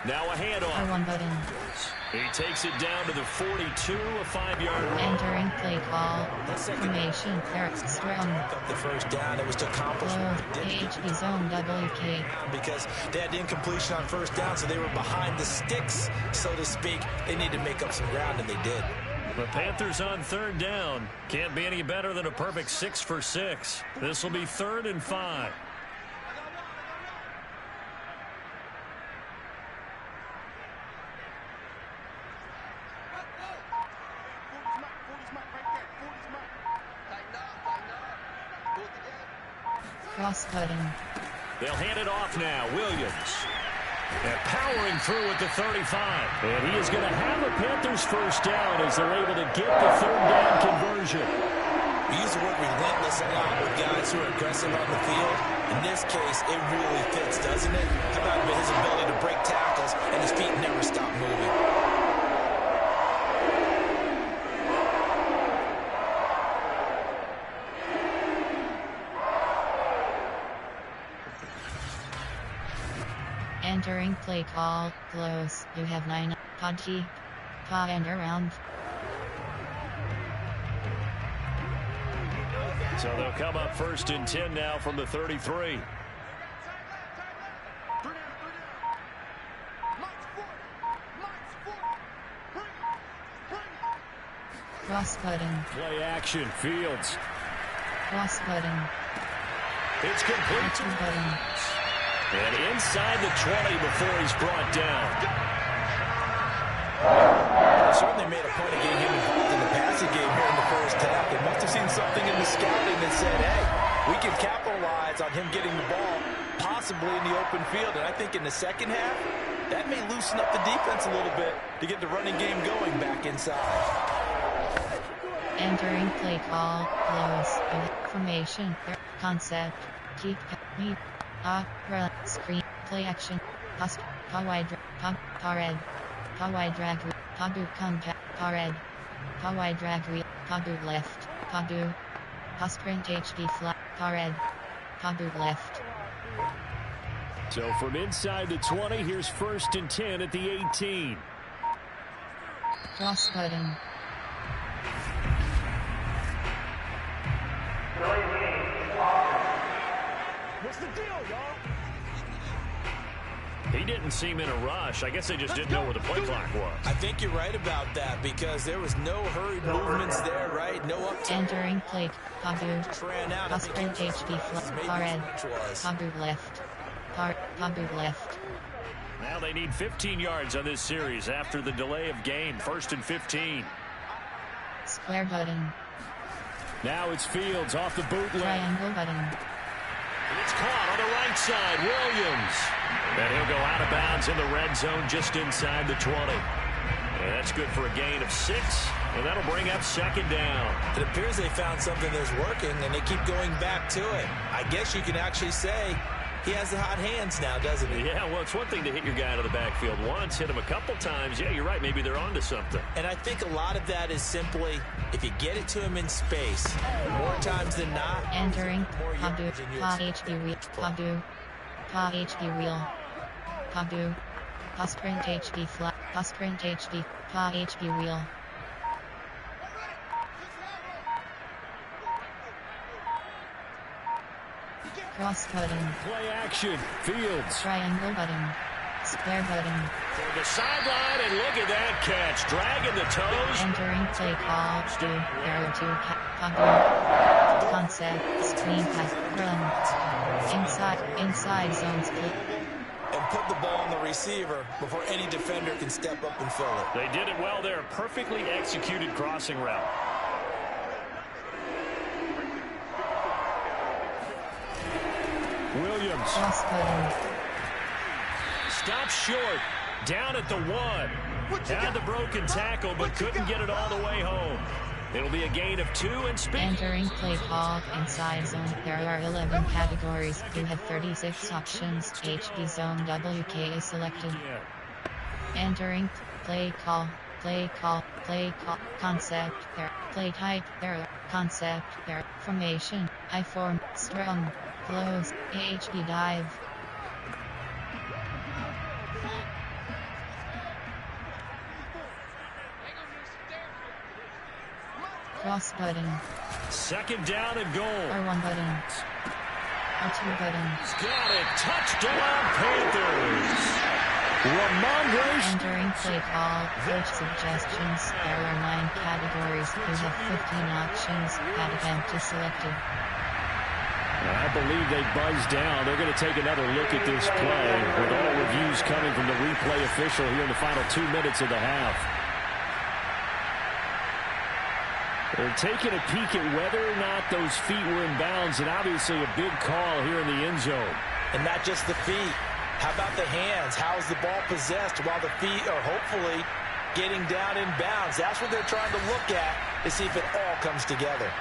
Now a handoff. R1 button. He takes it down to the 42, a 5-yard run. Entering play call. Formation. Eric's strong. The first down, it was to accomplish what they did. AHB zone WK. Because they had incompletion on first down, so they were behind the sticks, so to speak. They needed to make up some ground, and they did. The Panthers on 3rd down. Can't be any better than a perfect 6 for 6. This will be 3rd and 5. Cross button. They'll hand it off now. Williams. And powering through at the 35. And he is going to have a Panthers first down as they're able to get the 3rd down conversion. We use the word relentless a lot with guys who are aggressive on the field. In this case, it really fits, doesn't it? How about his ability to break tackles and his feet never stop moving? Entering play call. Close. You have 9. Podkey. Pa and around. So they'll come up 1st and 10 now from the 33. Cross button. Play action. Fields. Cross button. It's complete. R2 button. And inside the 20 before he's brought down. They certainly made a point of getting him involved in the passing game here in the first half. They must have seen something in the scouting that said, hey, we can capitalize on him getting the ball possibly in the open field. And I think in the second half, that may loosen up the defense a little bit to get the running game going back inside. Entering play call. Close. Formation. Concept. Keep. Meet. Run. Screen. Play action. Post. Wide. Red. Wide drag. Padu compact. Red. Wide drag. Padu left. Padu. Sprint HD flat. Red. Padu left. So from inside the 20, here's 1st and 10 at the 18. Cross button. What's the deal, y'all? He didn't seem in a rush. I guess they just didn't know what the play clock was. I think you're right about that because there was no hurried movements there, right? No up. Entering play. Padu. Ran out. Sprint HD flat. Red. Padu left. Padu left. Now they need 15 yards on this series after the delay of game. 1st and 15. Square button. Now it's Fields off the bootleg. Triangle button. It's caught on the right side. Williams. And he'll go out of bounds in the red zone just inside the 20. And that's good for a gain of 6. And that'll bring up 2nd down. It appears they found something that's working, and they keep going back to it. I guess you can actually say he has the hot hands now, doesn't he? Yeah, well, it's one thing to hit your guy out of the backfield once, hit him a couple times. Yeah, you're right. Maybe they're onto something. And I think a lot of that is simply if you get it to him in space, more times than not. Entering. Padu. Pa HD wheel. Padu. Pa HD wheel. Padu. Pass print HB flat. Pass print HB. Pa HB wheel. Cross button. Play action. Fields. Triangle button. Square button. For the sideline, and look at that catch. Dragging the toes. Entering play call. Do. Error to concept. Screen pass. Run. Inside zone split. And put the ball on the receiver before any defender can step up and fill it. They did it well there. Perfectly executed crossing route. Williams. Cross button. Stops short. Down at the 1. Had the broken tackle, but couldn't get it all the way home. It'll be a gain of 2 and speed. Entering play call. Inside zone. There are 11 categories. You have 36 options. HB zone WK is selected. Entering play call. Play call. Play call. Concept. There. Play type. There. Concept. There. Formation. I form. Strong. Close. HB dive. Cross button. Second down and goal. R1 button. R2 button. Got it. Touchdown, Panthers. Ramondre. Entering play call. Coach suggestions. There are 9 categories. You have 15 options. That event is selected. I believe they buzzed down. They're going to take another look at this play with all reviews coming from the replay official here in the final 2 minutes of the half. They're taking a peek at whether or not those feet were in bounds, and obviously a big call here in the end zone. And not just the feet. How about the hands? How is the ball possessed while the feet are hopefully getting down in bounds? That's what they're trying to look at to see if it all comes together.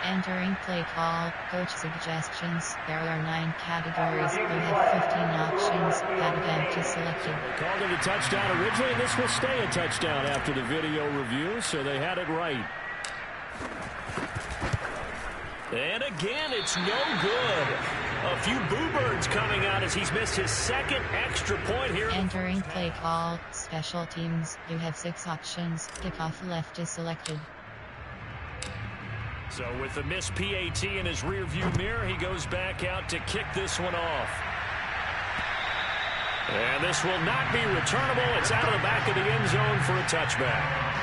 Entering play call. Coach suggestions. There are 9 categories. You have 15 options. That event is selected. They called it a touchdown originally, and this will stay a touchdown after the video review, so they had it right. And again, it's no good. A few boo birds coming out as he's missed his second extra point here. Entering play call. Special teams. You have 6 options. Kickoff left is selected. So with the missed PAT in his rearview mirror, he goes back out to kick this one off. And this will not be returnable. It's out of the back of the end zone for a touchback.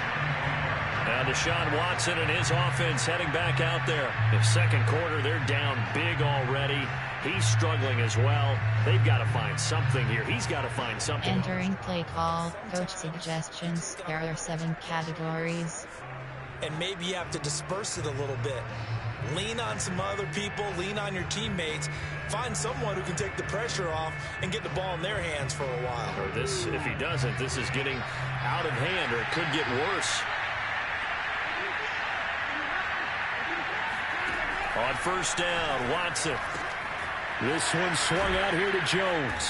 Now Deshaun Watson and his offense heading back out there. In second quarter, they're down big already. He's struggling as well. They've got to find something here. He's got to find something. Entering play call. Coach suggestions. There are 7 categories. And maybe you have to disperse it a little bit. Lean on some other people. Lean on your teammates. Find someone who can take the pressure off and get the ball in their hands for a while. Or this, if he doesn't, this is getting out of hand, or it could get worse. On first down, Watson. This one swung out here to Jones.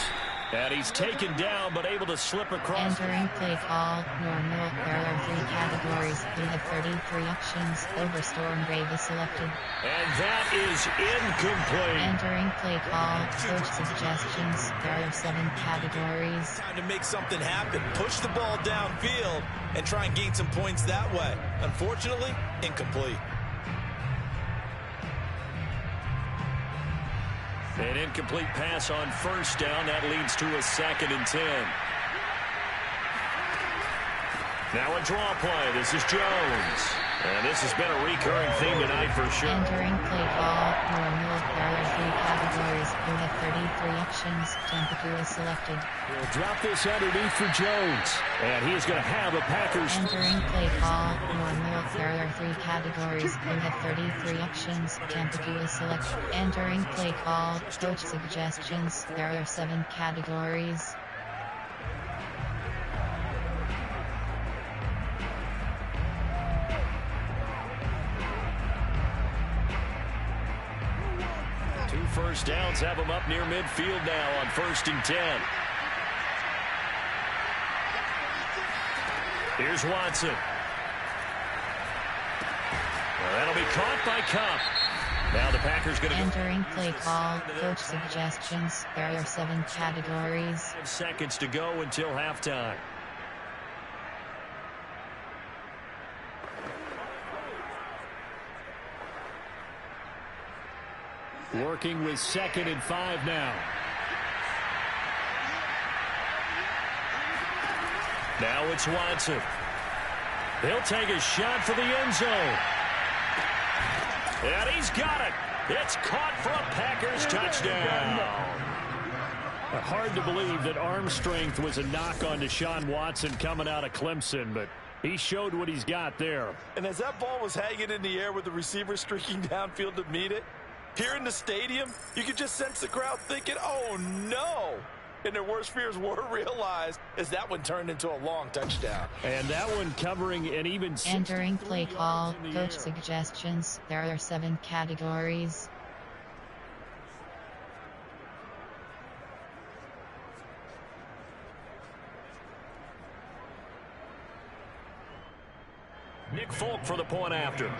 And he's taken down, but able to slip across. Entering play call. Normal. There are 3 categories. You have 33 options. Overstorm Brave is selected. And that is incomplete. Entering play call. Coach suggestions. There are 7 categories. Time to make something happen. Push the ball downfield and try and gain some points that way. Unfortunately, incomplete. An incomplete pass on first down. That leads to a 2nd and 10. Now a draw play. This is Jones. And this has been a recurring theme tonight for sure. Entering play call. Normal. There are 3 categories. You have 33 options. Temperature is selected. He'll drop this underneath for Jones. And he is going to have a Packers. Entering play call. Normal. There are 3 categories. You have 33 options. Temperature is selected. Entering play call. Coach suggestions. There are 7 categories. First downs have him up near midfield now on 1st and 10. Here's Watson. Well, that'll be caught by Cup. Now the Packers going to entering play call. Coach suggestions. There are 7 categories. 5 seconds to go until halftime. Working with 2nd and 5 now. Now it's Watson. He'll take a shot for the end zone. And he's got it. It's caught for a Packers touchdown. Hard to believe that arm strength was a knock on Deshaun Watson coming out of Clemson, but he showed what he's got there. And as that ball was hanging in the air with the receiver streaking downfield to meet it, here in the stadium, you could just sense the crowd thinking, oh, no. And their worst fears were realized as that one turned into a long touchdown. And that one covering an even... Entering play call. Coach suggestions. There are 7 categories. Nick Folk for the point after.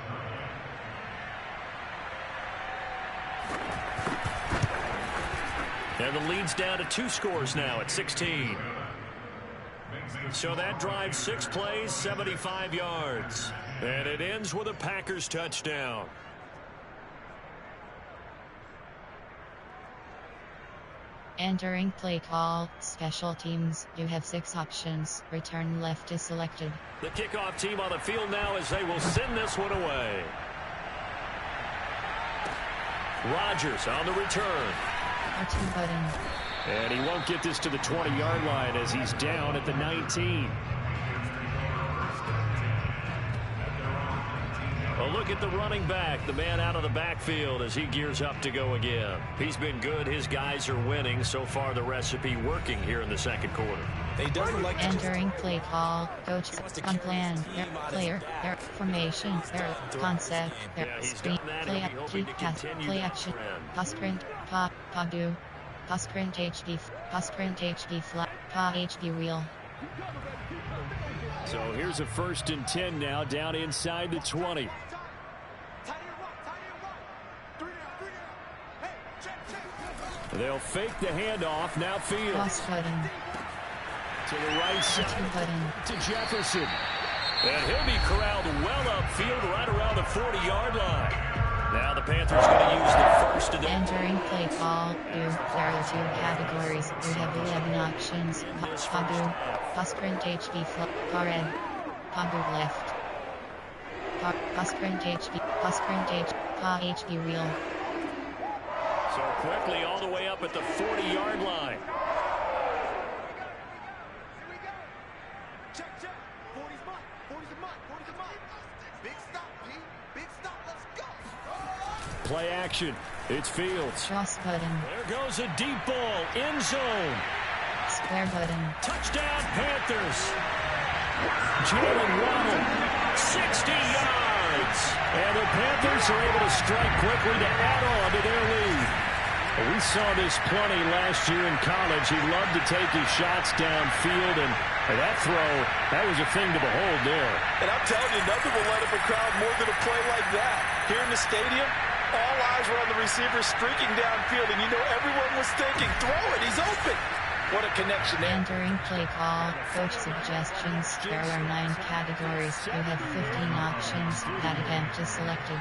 And the lead's down to 2 scores now at 16. So that drive 6 plays, 75 yards. And it ends with a Packers touchdown. Entering play call. Special teams. You have 6 options. Return left is selected. The kickoff team on the field now as they will send this one away. Rodgers on the return. R2 button. And he won't get this to the 20-yard line as he's down at the 19. A look at the running back, the man out of the backfield as he gears up to go again. He's been good. His guys are winning. So far, the recipe working here in the second quarter. He doesn't like entering play call. Coach on plan. Their player. Their formation. Their concept. Their screen. Play action. Pass. Play action. Pass print. Pa. Pa do. Pass print HD. Pass print HD flat. Pa HD reel. So here's a 1st and 10 now down inside the 20. They'll fake the handoff. Now Fields. Cross button. To the right side. To Jefferson. And he'll be corralled well upfield right around the 40-yard line. Now the Panthers going to use the first of the... Entering play call. There are 2 categories. We have 11 options. Pagu. Pass print HD flip. Red. Pagu left. Pass print HD. Pass print HD reel. So quickly all the way up at the 40-yard line. Play action. It's Fields. Cross button. There goes a deep ball. End zone. Square button. Touchdown Panthers. Jalen Waddle. 60 yards. And the Panthers are able to strike quickly to add on to their lead. We saw this plenty last year in college. He loved to take his shots downfield, and that throw, that was a thing to behold there. And I'm telling you, nothing will light up a crowd more than a play like that. Here in the stadium, all eyes were on the receiver streaking downfield, and you know everyone was thinking, throw it, he's open. What a connection there. Entering play call. Coach suggestions. There are 9 categories. You have 15 options. That attempt is selected.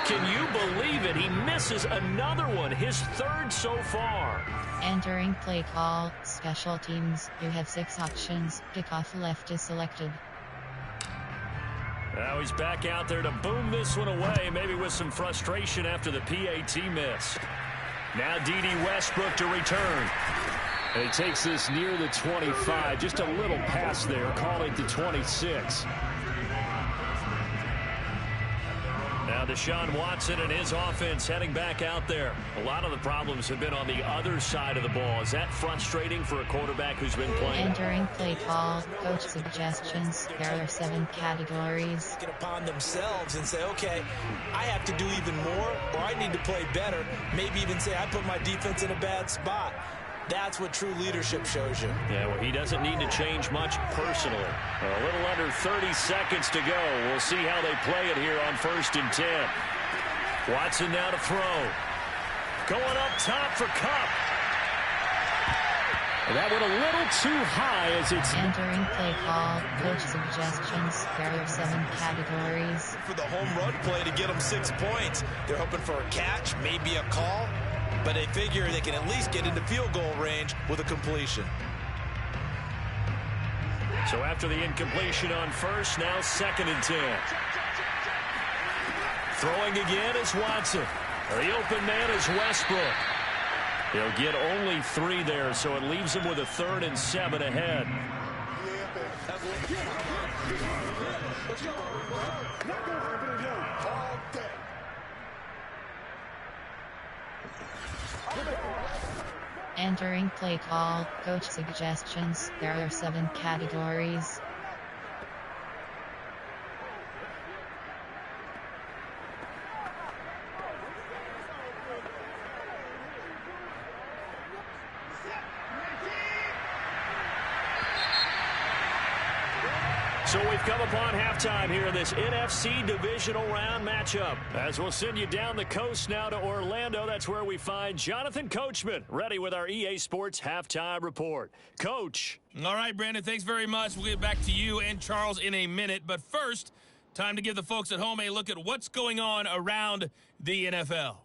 Can you believe it? He misses another one, his 3rd so far. Entering play call. Special teams. You have 6 options. Kickoff left is selected. Now he's back out there to boom this one away, maybe with some frustration after the PAT miss. Now D.D. Westbrook to return. And he takes this near the 25, just a little pass there, call it the 26. Now Deshaun Watson and his offense heading back out there. A lot of the problems have been on the other side of the ball. Is that frustrating for a quarterback who's been playing? Entering play call. Coach suggestions. There are 7 categories. Get upon themselves and say, okay, I have to do even more, or I need to play better. Maybe even say I put my defense in a bad spot. That's what true leadership shows you. Yeah, well, he doesn't need to change much personally. A little under 30 seconds to go. We'll see how they play it here on 1st and 10. Watson now to throw. Going up top for Kupp. That went a little too high as it's... Entering play call. Coach suggestions. There are 7 categories. For the home run play to get them 6 points. They're hoping for a catch, maybe a call. But they figure they can at least get into field goal range with a completion. So after the incompletion on 1st, now 2nd and 10. Throwing again is Watson. The open man is Westbrook. He'll get only 3 there, so it leaves him with a 3rd and 7 ahead. Entering play call. Coach suggestions. There are 7 categories. So we've come upon halftime here in this NFC Divisional Round matchup. As we'll send you down the coast now to Orlando, that's where we find Jonathan Coachman, ready with our EA Sports Halftime Report. Coach. All right, Brandon, thanks very much. We'll get back to you and Charles in a minute. But first, time to give the folks at home a look at what's going on around the NFL.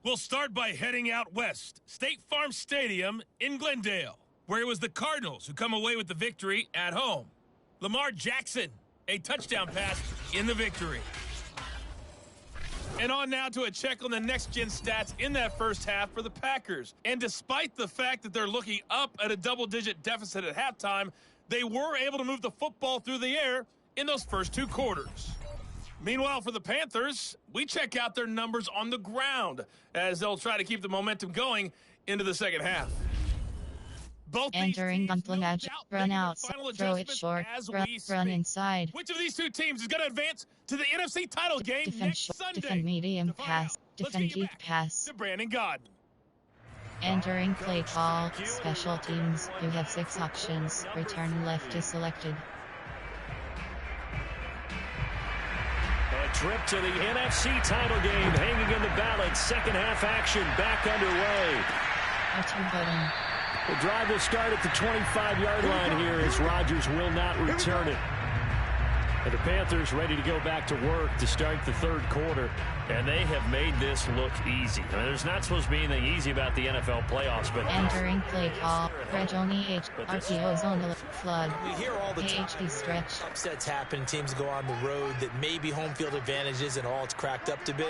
We'll start by heading out west. State Farm Stadium in Glendale, where it was the Cardinals who come away with the victory at home. Lamar Jackson, a touchdown pass in the victory. And on now to a check on the next-gen stats in that first half for the Packers. And despite the fact that they're looking up at a double-digit deficit at halftime, they were able to move the football through the air in those first 2 quarters. Meanwhile, for the Panthers, we check out their numbers on the ground as they'll try to keep the momentum going into the second half. Both Entering gauntlet edge, run out, throw it short, run inside. Which of these 2 teams is going to advance to the NFC title game Defend next short, Sunday? defend medium pass, defend deep pass. To Brandon Godden. Entering play call, special teams, you have 6 options, return left is selected. A trip to the NFC title game hanging in the balance. Second half action back underway. Return button. The drive will start at the 25-yard line here as Rodgers will not return it. And the Panthers ready to go back to work to start the 3rd quarter. And they have made this look easy. I mean, there's not supposed to be anything easy about the NFL playoffs, but... Entering play call, Regoni H, RPO zone flood, We hear all the time AHD stretch. upsets happen, teams go on the road that may be home field advantage isn't all it's cracked up to be.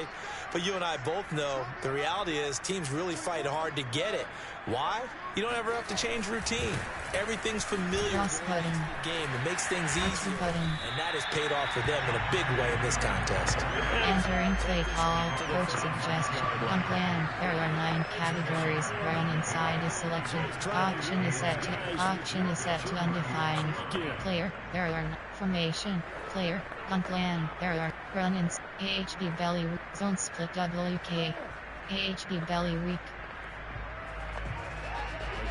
But you and I both know the reality is teams really fight hard to get it. Why? You don't ever have to change routine. Everything's familiar Cross button. game. It makes things easy. Button. And that has paid off for them in a big way in this contest. Entering play call, coach suggestion. On plan, there are 9 categories. Run inside is selected. Option is set to undefined. Player, there are formation. Player, on plan, there are run ins. AHB belly zone split WK. AHB belly weak.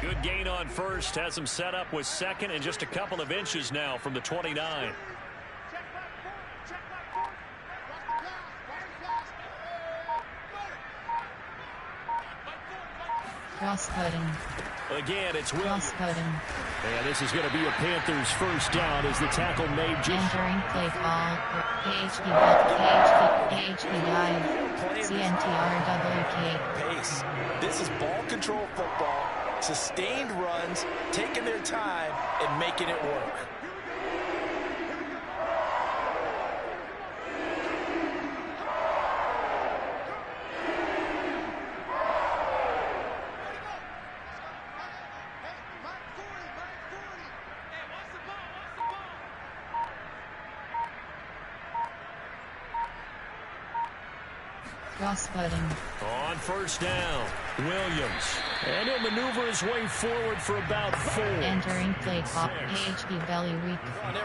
Good gain on 1st. Has him set up with 2nd and just a couple of inches now from the 29. Cross cutting. Again, it's Will. Cross cutting. And this is going to be a Panthers first down as the tackle made just... Entering play call. AHB dive. CNTR WK. Pace. This is ball control football. Sustained runs, taking their time, and making it work. Cross button. On first down, Williams. And he'll maneuver his way forward for about 4. Entering play clock. AHB belly weak.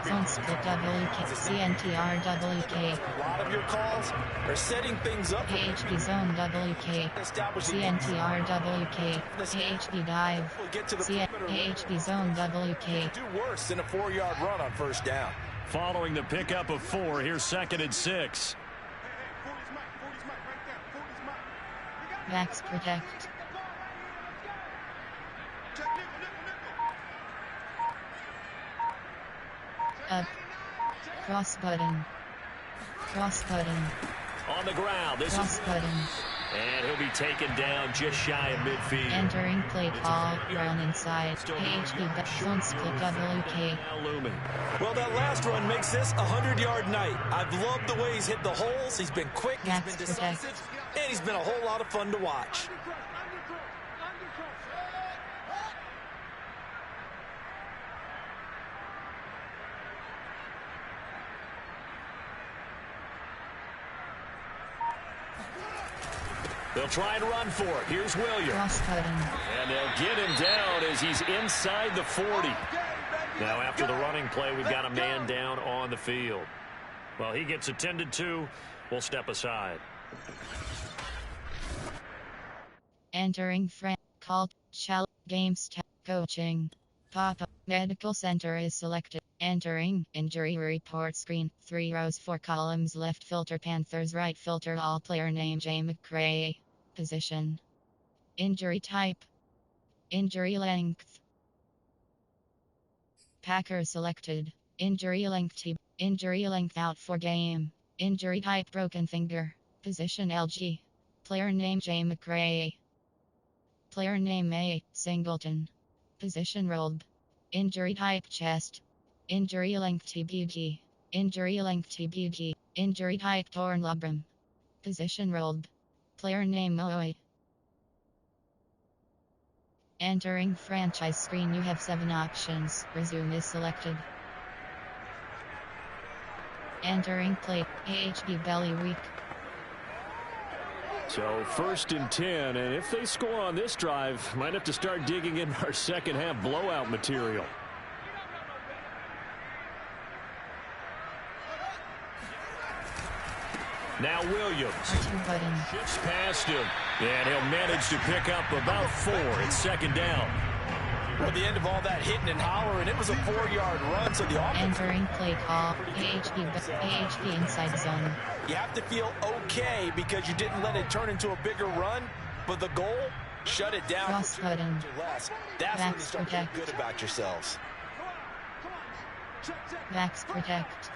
Zone split WK. CNTR WK. A lot of your calls are setting things up. AHB zone WK. CNTR WK. AHB dive. AHB zone WK. Do worse than a 4-yard run on first down. Following the pickup of 4, here's 2nd and 6. Backs protect. Up. Cross button. Cross button. On the ground. This Cross is button. and he'll be taken down just shy of midfield. Entering play call. Run inside. AHB zone split WK. Well, that last run makes this a 100-yard night. I've loved the way he's hit the holes. He's been quick. He's been decisive. And he's been a whole lot of fun to watch. They'll try and run for it. Here's Williams. Cross-cutting. And they'll get him down as he's inside the 40. Now, after the running play, we've got a man down on the field. Well, he gets attended to. We'll step aside. Entering front. Called. Shall. Games. Coaching. Pop-up. Medical center is selected. Entering. Injury report screen. 3 rows, 4 columns. Left filter Panthers. Right filter all player name J. McCray. Position. Injury type. Injury length. Packers selected. Injury length T. Injury length out for game. Injury type broken finger. Position LG. Player name J. McCray. Player name A. Singleton. Position rolled. Injury type chest. Injury length TBG. Injury length TBG. Injury type torn labrum. Position rolled. Player name Moe. Entering franchise screen, you have 7 options. Resume is selected. Entering play. AHB belly weak. So 1st and 10, and if they score on this drive, might have to start digging in our second half blowout material. Now Williams shifts past him, and he'll manage to pick up about 4. It's 2nd down. At the end of all that hitting and hollering, it was a 4-yard run, so the offense... Entering play call. AHB inside zone. You have to feel okay because you didn't let it turn into a bigger run, but the goal, shut it down. Cross button. That's when you start feeling good about yourselves. Backs protect.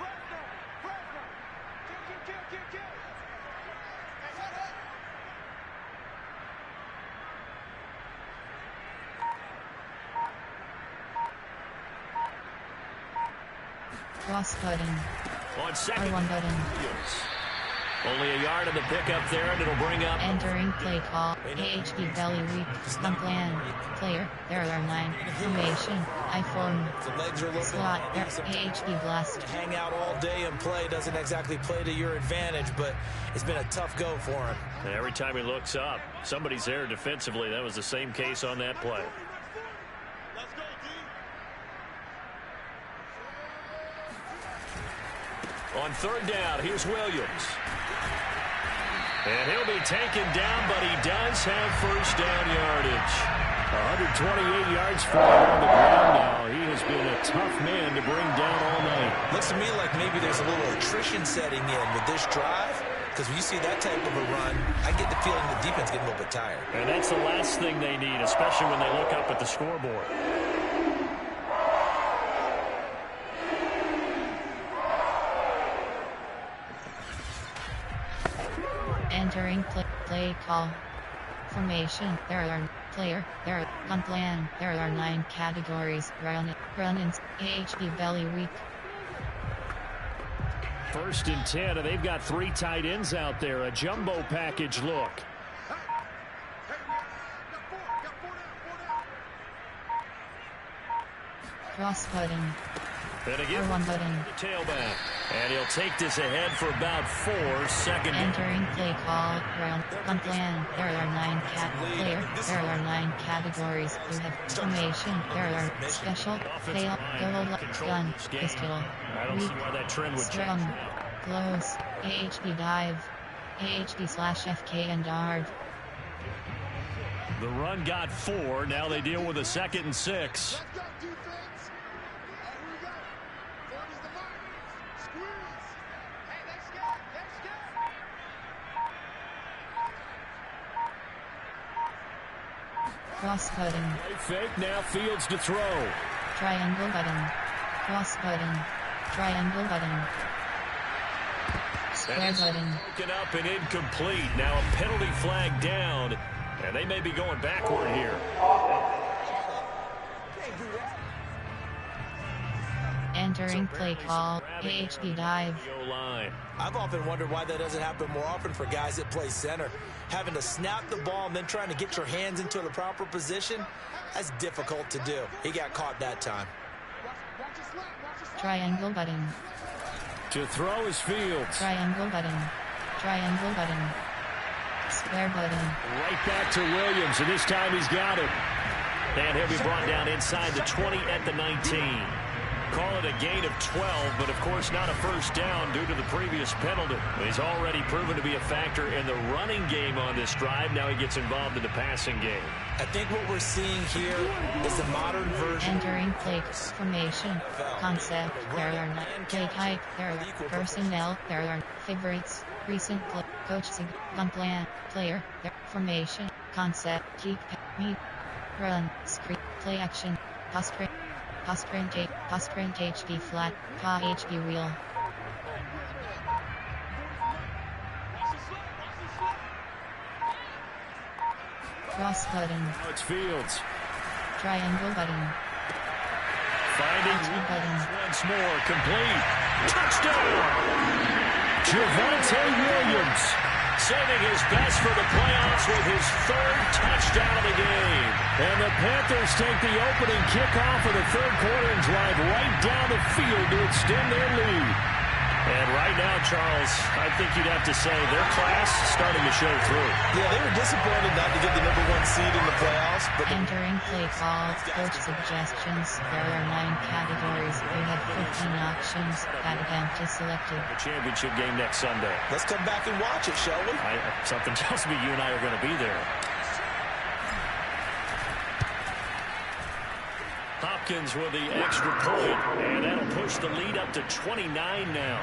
Cross button. On second. R1 button. Only a yard of the pickup there, and it'll bring up. Entering play call. AHB belly weak. Plan. Player. There are 9. Formation. I form. The legs are a little Slot. bit. AHB blast. Hang out all day and play doesn't exactly play to your advantage, but it's been a tough go for him. And every time he looks up, somebody's there defensively. That was the same case on that play. On 3rd down, here's Williams. And he'll be taken down, but he does have first down yardage. 128 yards for him on the ground now. He has been a tough man to bring down all night. Looks to me like maybe there's a little attrition setting in with this drive, because when you see that type of a run, I get the feeling the defense getting a little bit tired. And that's the last thing they need, especially when they look up at the scoreboard. Entering play call. Formation. There are player. There are plan. There are 9 categories. Run-ins. AHB belly weak. 1st and 10, and they've got 3 tight ends out there. A jumbo package look. Cross button. And again, R1 button. The tailback. And he'll take this ahead for about 4 seconds. Entering play call, round, punt plan. There are 9 There are 9 categories. You have formation. There are special, fail, goal, gun, pistol, I don't see why that trend would strong, change. close, AHP dive, AHP/FK and dart. The run got 4. Now they deal with a 2nd and 6. Cross button. Fake, now Fields to throw. Triangle button. Cross button. Triangle button. Square button. Broken up and incomplete. Now a penalty flag down. And they may be going backward here. Entering play call, AHP dive. I've often wondered why that doesn't happen more often for guys that play center. Having to snap the ball and then trying to get your hands into the proper position, that's difficult to do. He got caught that time. Triangle button. To throw is Fields. Triangle button. Triangle button. Square button. Right back to Williams, and this time he's got it. And he'll be brought down inside the 20 at the 19. Call it a gain of 12, but of course not a first down due to the previous penalty. He's already proven to be a factor in the running game on this drive. Now he gets involved in the passing game. I think what we're seeing here is the modern version. Entering play formation, concept, there are 9 play type, there are personnel, there are favorites, recent play, coach, gun plan, player, there, formation, concept, keep, meet, run, screen, play action, pass sprint, HB flat, pa HB wheel. Cross button. Now it's Fields. Triangle button. Finding button. Once more, complete. Touchdown! Javonte Williams saving his best for the playoffs with his 3rd touchdown of the game. And the Panthers take the opening kickoff of the 3rd quarter and drive right down the field to extend their lead. And right now, Charles, I think you'd have to say their class starting to show through. Yeah, they were disappointed not to get the #1 seed in the playoffs. But entering play call, coach suggestions. There are 9 categories. You have 15 options. Category selected. The championship game next Sunday. Let's come back and watch it, shall we? Something tells me you and I are going to be there. Hopkins with the extra point, and that'll push the lead up to 29 now.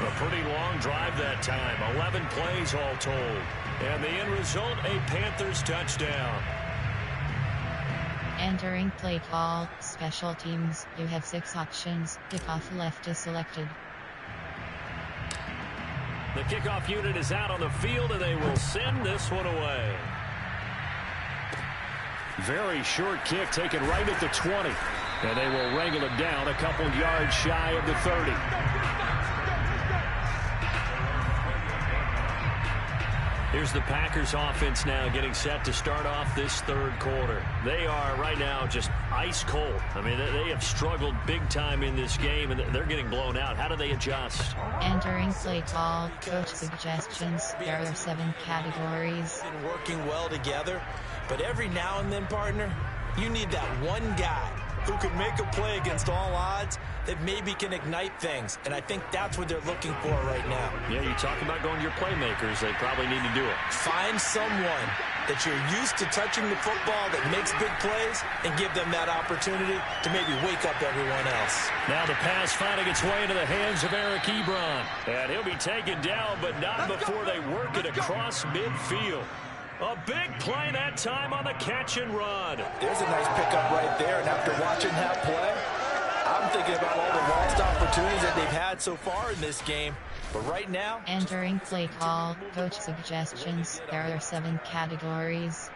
A pretty long drive that time, 11 plays all told. And the end result, a Panthers touchdown. Entering play call, special teams. You have 6 options. Kickoff left is selected. The kickoff unit is out on the field, and they will send this one away. Very short kick taken right at the 20. And they will wrangle it down a couple yards shy of the 30. Here's the Packers offense now getting set to start off this 3rd quarter. They are right now just ice cold. I mean, they have struggled big time in this game, and they're getting blown out. How do they adjust? Entering play call, coach suggestions. There are 7 categories. Been working well together, but every now and then, partner, you need that one guy who can make a play against all odds that maybe can ignite things. And I think that's what they're looking for right now. Yeah, you talk about going to your playmakers. They probably need to do it. Find someone that you're used to touching the football that makes big plays and give them that opportunity to maybe wake up everyone else. Now the pass finding its way into the hands of Eric Ebron. And he'll be taken down, but not before they work it across midfield. A big play that time on the catch and run. There's a nice pickup right there, and after watching that play, I'm thinking about all the lost opportunities that they've had so far in this game. But right now... Entering play call, coach suggestions. There are 7 categories.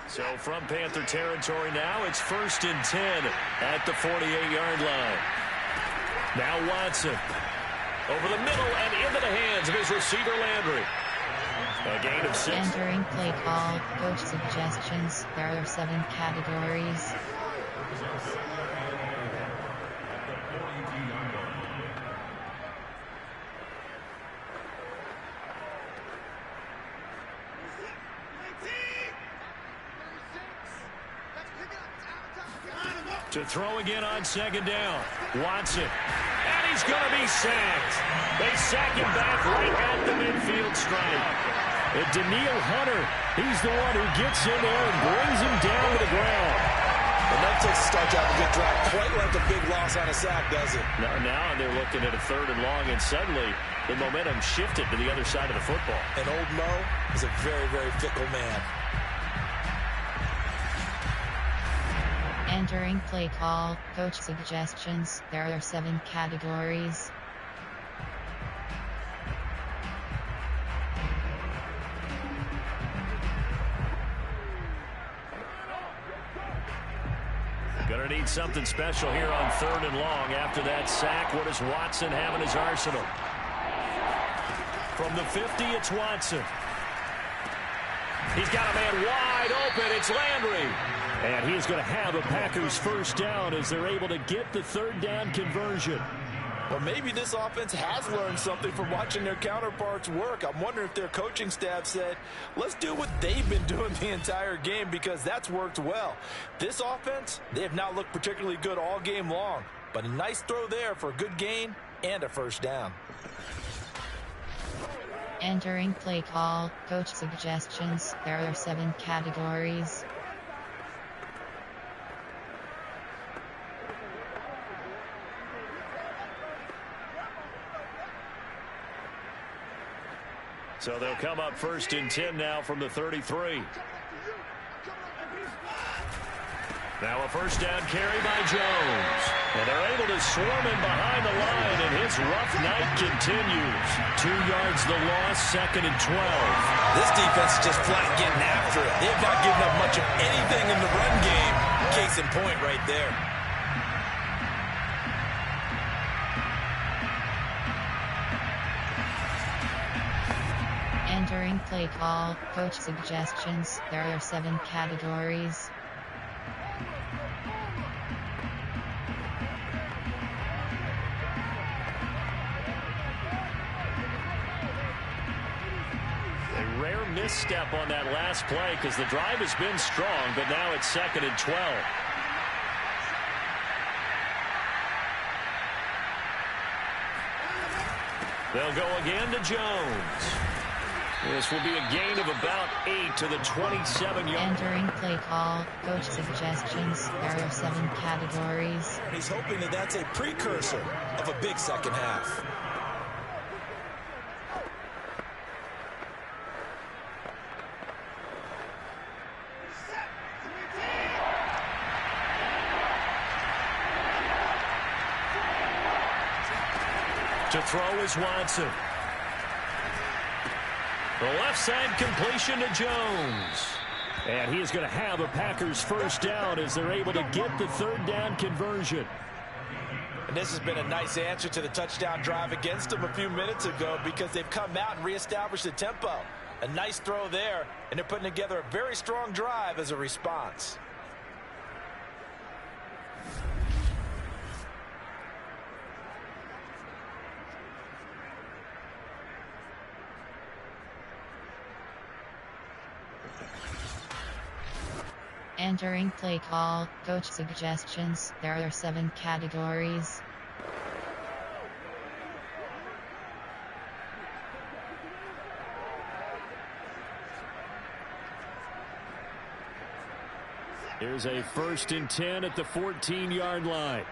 So from Panther territory now, it's 1st and 10 at the 48-yard line. Now Watson over the middle and in into the hands of his receiver, Landry. A gain of 6. Entering play call, coach suggestions. There are 7 categories. To throw again on 2nd down. Watson. And he's going to be sacked. They sack him back right at the midfield stripe. And Daniil Hunter, he's the one who gets in there and brings him down to the ground. And that takes a start to have a good drive. Quite like a big loss on a sack, does it? Now they're looking at a 3rd and long, and suddenly the momentum shifted to the other side of the football. And old Mo is a very, very fickle man. Entering play call, coach suggestions. There are 7 categories. Gonna need something special here on 3rd and long. After that sack, what does Watson have in his arsenal? From the 50, it's Watson. He's got a man wide open. It's Landry. And he's going to have a Packers 1st down as they're able to get the 3rd down conversion. Well, maybe this offense has learned something from watching their counterparts work. I'm wondering if their coaching staff said, let's do what they've been doing the entire game, because that's worked well. This offense, they have not looked particularly good all game long, but a nice throw there for a good gain and a 1st down. Entering play call, coach suggestions. There are 7 categories. So they'll come up 1st and 10 now from the 33. Now a 1st down carry by Jones. And they're able to swarm him behind the line, and his rough night continues. 2 yards the loss, 2nd and 12. This defense is just flat getting after it. They have not given up much of anything in the run game. Case in point right there. Entering play call, coach suggestions. There are 7 categories. A rare misstep on that last play because the drive has been strong, but now it's 2nd and 12. They'll go again to Jones. This will be a gain of about 8 to the 27-yard. Entering play call, coach suggestions. There are 7 categories. He's hoping that that's a precursor of a big second half. To throw is Watson. The left side completion to Jones. And he is going to have a Packers 1st down as they're able to get the 3rd down conversion. And this has been a nice answer to the touchdown drive against them a few minutes ago, because they've come out and reestablished the tempo. A nice throw there, and they're putting together a very strong drive as a response. Entering play call, coach suggestions. There are 7 categories. Here's a 1st and 10 at the 14-yard line.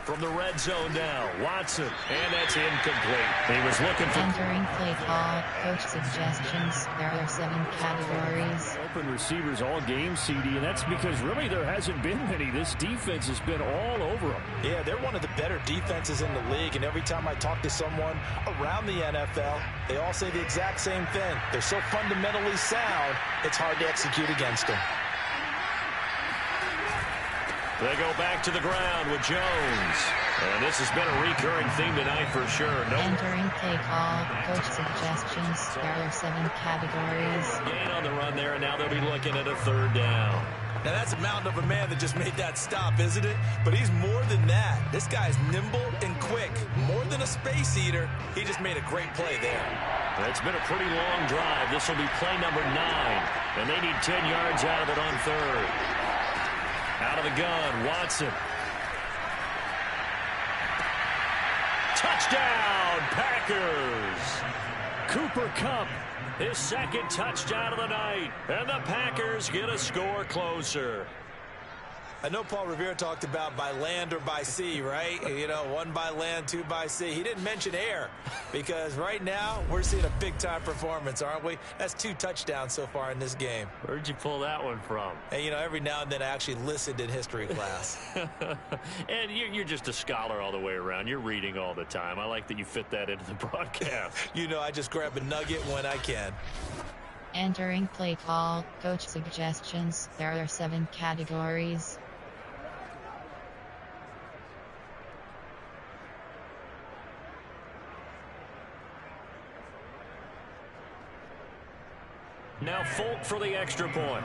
From the red zone now, Watson, and that's incomplete. He was looking for... Entering play call, coach suggestions. There are 7 categories. Open receivers all game, CD, and that's because really there hasn't been many. This defense has been all over them. Yeah, they're one of the better defenses in the league, and every time I talk to someone around the NFL, they all say the exact same thing. They're so fundamentally sound, it's hard to execute against them. They go back to the ground with Jones. And this has been a recurring theme tonight for sure. Entering play call, coach suggestions, there are 7 categories. Gain on the run there, and now they'll be looking at a 3rd down. Now, that's a mountain of a man that just made that stop, isn't it? But he's more than that. This guy's nimble and quick. More than a space eater. He just made a great play there. It's been a pretty long drive. This will be play number 9. And they need 10 yards out of it on 3rd. Out of the gun, Watson. Touchdown, Packers! Cooper Kupp, his 2nd touchdown of the night. And the Packers get a score closer. I know Paul Revere talked about by land or by sea, right? You know, 1 by land, 2 by sea. He didn't mention air because right now we're seeing a big-time performance, aren't we? That's 2 touchdowns so far in this game. Where'd you pull that one from? And, you know, every now and then I actually listened in history class. And you're just a scholar all the way around. You're reading all the time. I like that you fit that into the broadcast. You know, I just grab a nugget when I can. Entering play call, coach suggestions, there are 7 categories. Now Folk for the extra point.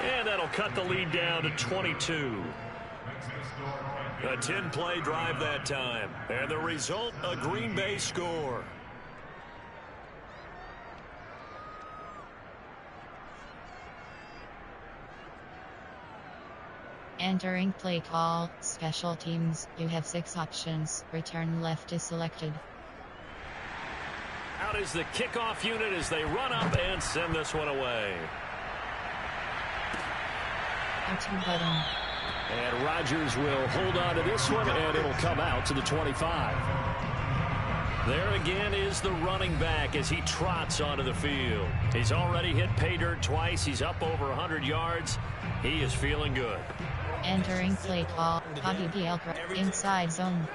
And that'll cut the lead down to 22. A 10-play drive that time. And the result, a Green Bay score. Entering play call, special teams, you have 6 options. Return left is selected. Out is the kickoff unit as they run up and send this one away. R2 button. And Rodgers will hold on to this one, and it'll come out to the 25. There again is the running back as he trots onto the field. He's already hit pay dirt twice. He's up over 100 yards. He is feeling good. Entering play call, Bobby Bielka, inside zone.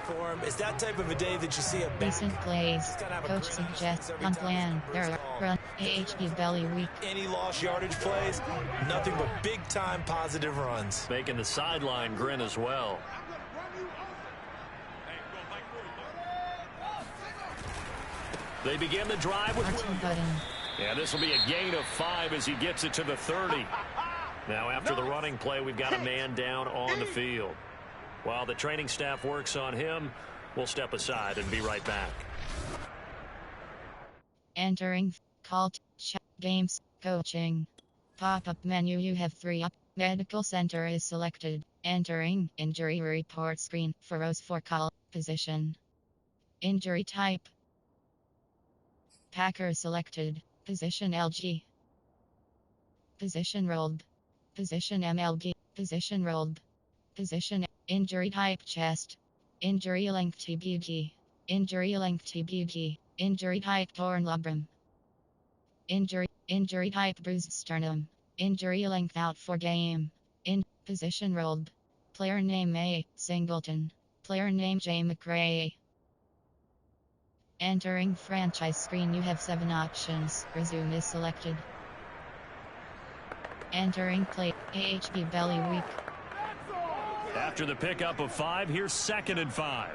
It's that type of a day that you see a Recent plays, coach suggests, unplanned, there are run, AHP belly week. Any lost yardage plays, nothing but big-time positive runs. Making the sideline grin as well. They begin the drive with R2 button. Yeah, this will be a gain of 5 as he gets it to the 30. Now after the running play, we've got a man down on the field. While the training staff works on him, we'll step aside and be right back. Entering call, check games, coaching. Pop-up menu, you have 3 up. Medical center is selected. Entering injury report screen for rows for call position. Injury type. Packer selected. Position LG. Position rolled. Position MLG. Position rolled. Position injury type chest. Injury length TBG. Injury length TBG. Injury type torn labrum. Injury type bruised sternum. Injury length out for game. In position rolled. Player name A. Singleton. Player name J. McRae. Entering franchise screen, you have 7 options. Resume is selected. Entering play, AHP belly week. After the pickup of 5, here's 2nd and 5.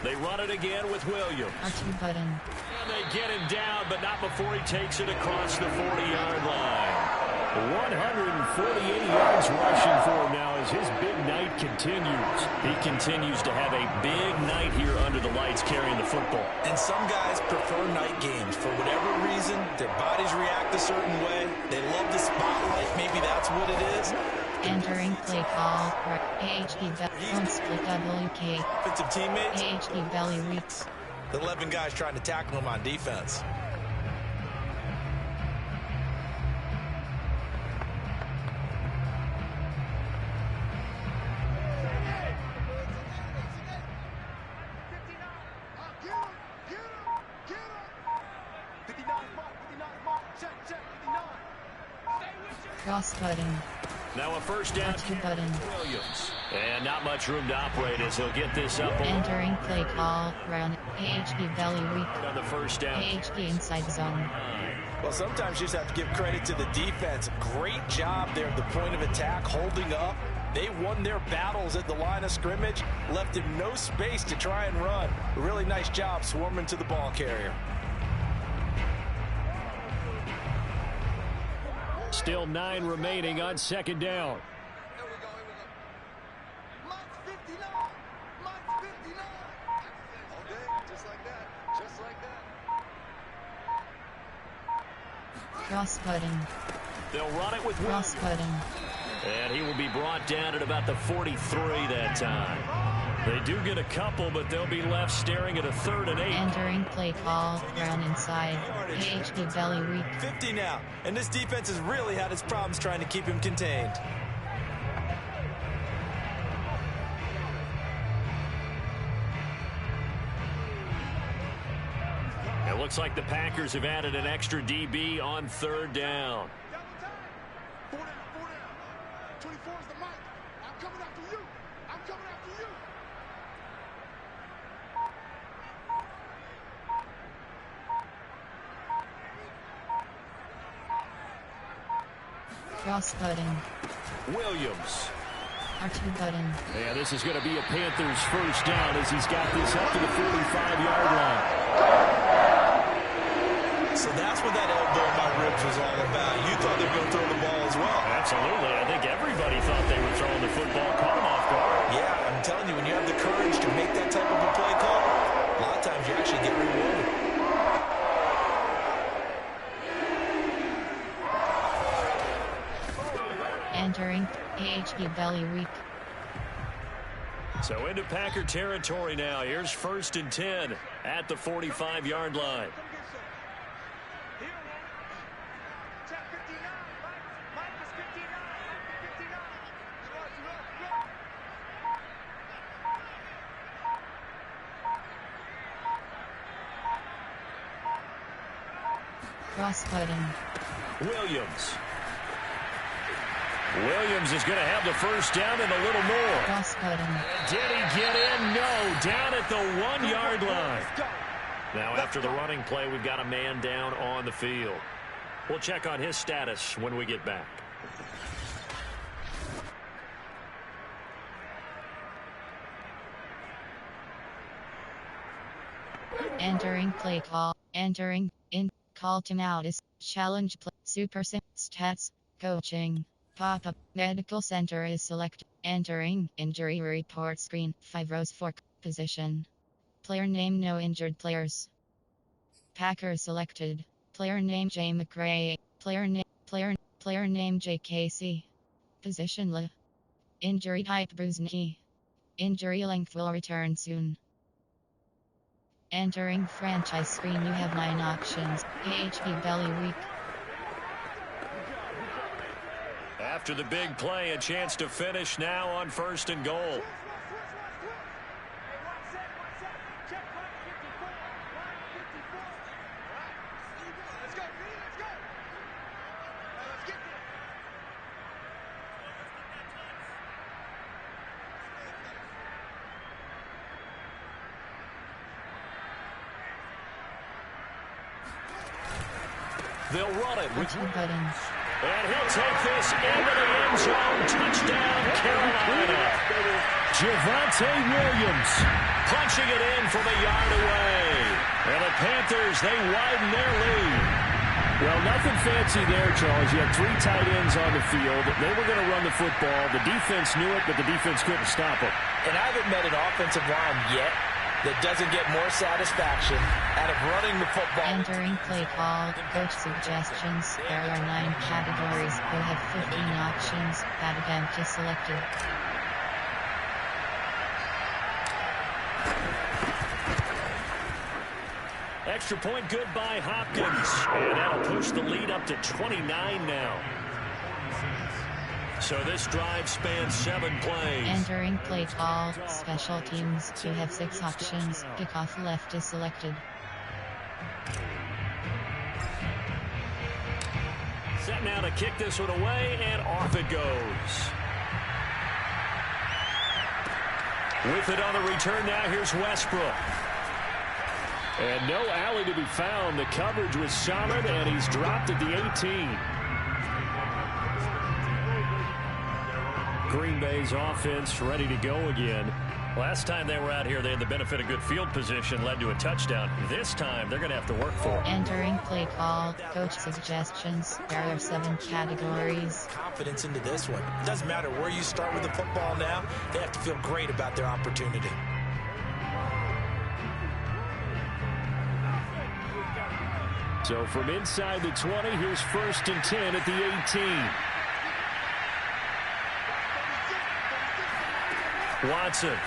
They run it again with Williams. R2 button. And they get him down, but not before he takes it across the 40-yard line. 148 yards rushing for him now as his big night continues. He continues to have a big night here under the lights carrying the football. And some guys prefer night games. For whatever reason, their bodies react a certain way. They love the spotlight. Maybe that's what it is. Entering play call, AHP belly split WK. Offensive teammates. AHP belly weeks. The 11 guys trying to tackle him on defense. Cross button. Now a first down. Button. Williams. And not much room to operate as he'll get this up. Entering play call. Run. AHP belly weak. On the first down. AHP inside zone. Well, sometimes you just have to give credit to the defense. Great job there at the point of attack, holding up. They won their battles at the line of scrimmage, left him no space to try and run. A really nice job swarming to the ball carrier. Still 9 remaining on second down. Cross button. They'll run it with Cross button. And he will be brought down at about the 43 that time. They do get a couple, but they'll be left staring at a 3rd and 8. Entering play call. Run inside. AHP belly weak. 50 now. And this defense has really had its problems trying to keep him contained. It looks like the Packers have added an extra DB on 3rd down. 4 down. 24 is the mic. I'm coming after you. I'm coming after you. Cross button. Williams. R2 button. Yeah, this is going to be a Panthers first down as he's got this up to the 45-yard line. So that's what that elbow in my ribs was all about. You thought they were going to throw the ball as well. Absolutely. I think everybody thought they were throwing the football, caught him off guard. Yeah, I'm telling you, when you have the courage to make that type of a play call, a lot of times you actually get rewarded. Entering AHP belly weak. So into Packer territory now. Here's 1st and 10 at the 45-yard line. Cross button. Williams is going to have the first down and a little more. Cross button. Did he get in? No. Down at the 1-yard line. Now after the running play, we've got a man down on the field. We'll check on his status when we get back. Entering play call. Entering in. Call timeout is challenge play. Super sim. Stats. Coaching. Pop-up. Medical center is selected. Entering injury report screen. 5 rows for position. Player name no injured players. Packers selected. Player name J. McRae. Player name J. Casey. Position La. Injury type bruised knee. Injury length will return soon. Entering franchise screen, you have 9 options. AHP belly weak. After the big play, a chance to finish now on 1st and goal. They'll run it with buttons. And he'll take this into the end zone. Touchdown, Carolina. Javonte Williams punching it in from a yard away. And the Panthers, they widen their lead. Well, nothing fancy there, Charles. You had 3 tight ends on the field. They were going to run the football. The defense knew it, but the defense couldn't stop it. And I haven't met an offensive line yet that doesn't get more satisfaction out of running the football. Entering play call. Coach suggestions. There are 9 categories. You have 15 options. That event is selected. Extra point good by Hopkins. And that'll push the lead up to 29 now. So this drive spans 7 plays. Entering play call. Special teams. You have 6 options. Kickoff left is selected. Set now to kick this one away, and off it goes. With it on the return now, here's Westbrook. And no alley to be found. The coverage was solid, and he's dropped at the 18. Green Bay's offense ready to go again. Last time they were out here, they had the benefit of good field position, led to a touchdown. This time, they're going to have to work for it. Entering play call, coach suggestions. There are 7 categories. Confidence into this one. It doesn't matter where you start with the football now. They have to feel great about their opportunity. So from inside the 20, here's 1st and 10 at the 18. Watson.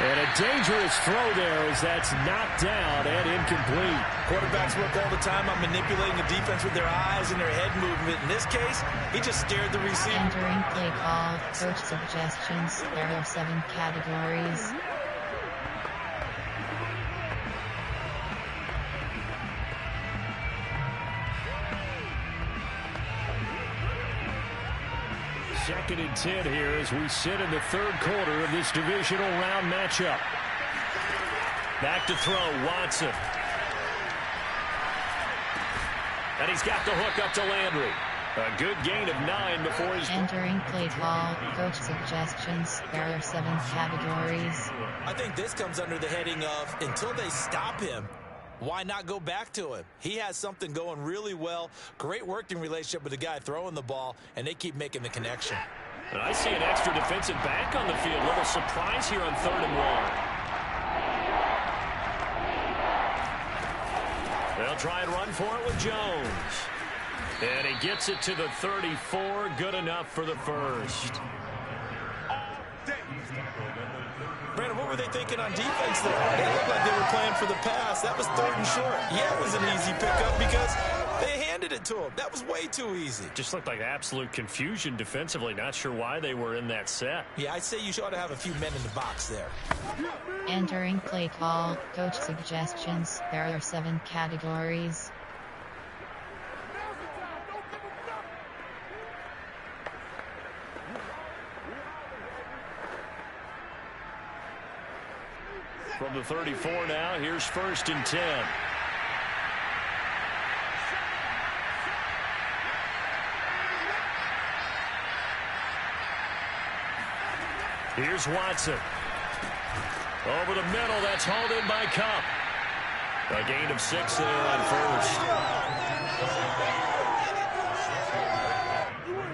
And a dangerous throw there as that's knocked down and incomplete. Quarterbacks work all the time on manipulating the defense with their eyes and their head movement. In this case, he just scared the receiver. Entering play call, coach suggestions. There are 7 categories. Second and 10 here as we sit in the 3rd quarter of this divisional round matchup. Back to throw, Watson. And he's got the hook up to Landry. A good gain of 9 before he's... Entering play call, coach suggestions. There are 7 categories. I think this comes under the heading of, until they stop him, why not go back to him? He has something going really well. Great working relationship with the guy throwing the ball, and they keep making the connection. And I see an extra defensive back on the field. A little surprise here on 3rd and 1. They'll try and run for it with Jones. And he gets it to the 34. Good enough for the first. Brandon, what were they thinking on defense there? It looked like they were playing for the pass. That was 3rd and short. Yeah, it was an easy pickup because they handed it to him. That was way too easy. Just looked like absolute confusion defensively. Not sure why they were in that set. Yeah, I'd say you ought to have a few men in the box there. Entering play call, coach suggestions. There are 7 categories. From the 34 now, here's 1st and 10. Here's Watson. Over the middle, that's hauled in by Cup. A gain of 6 there on 1st.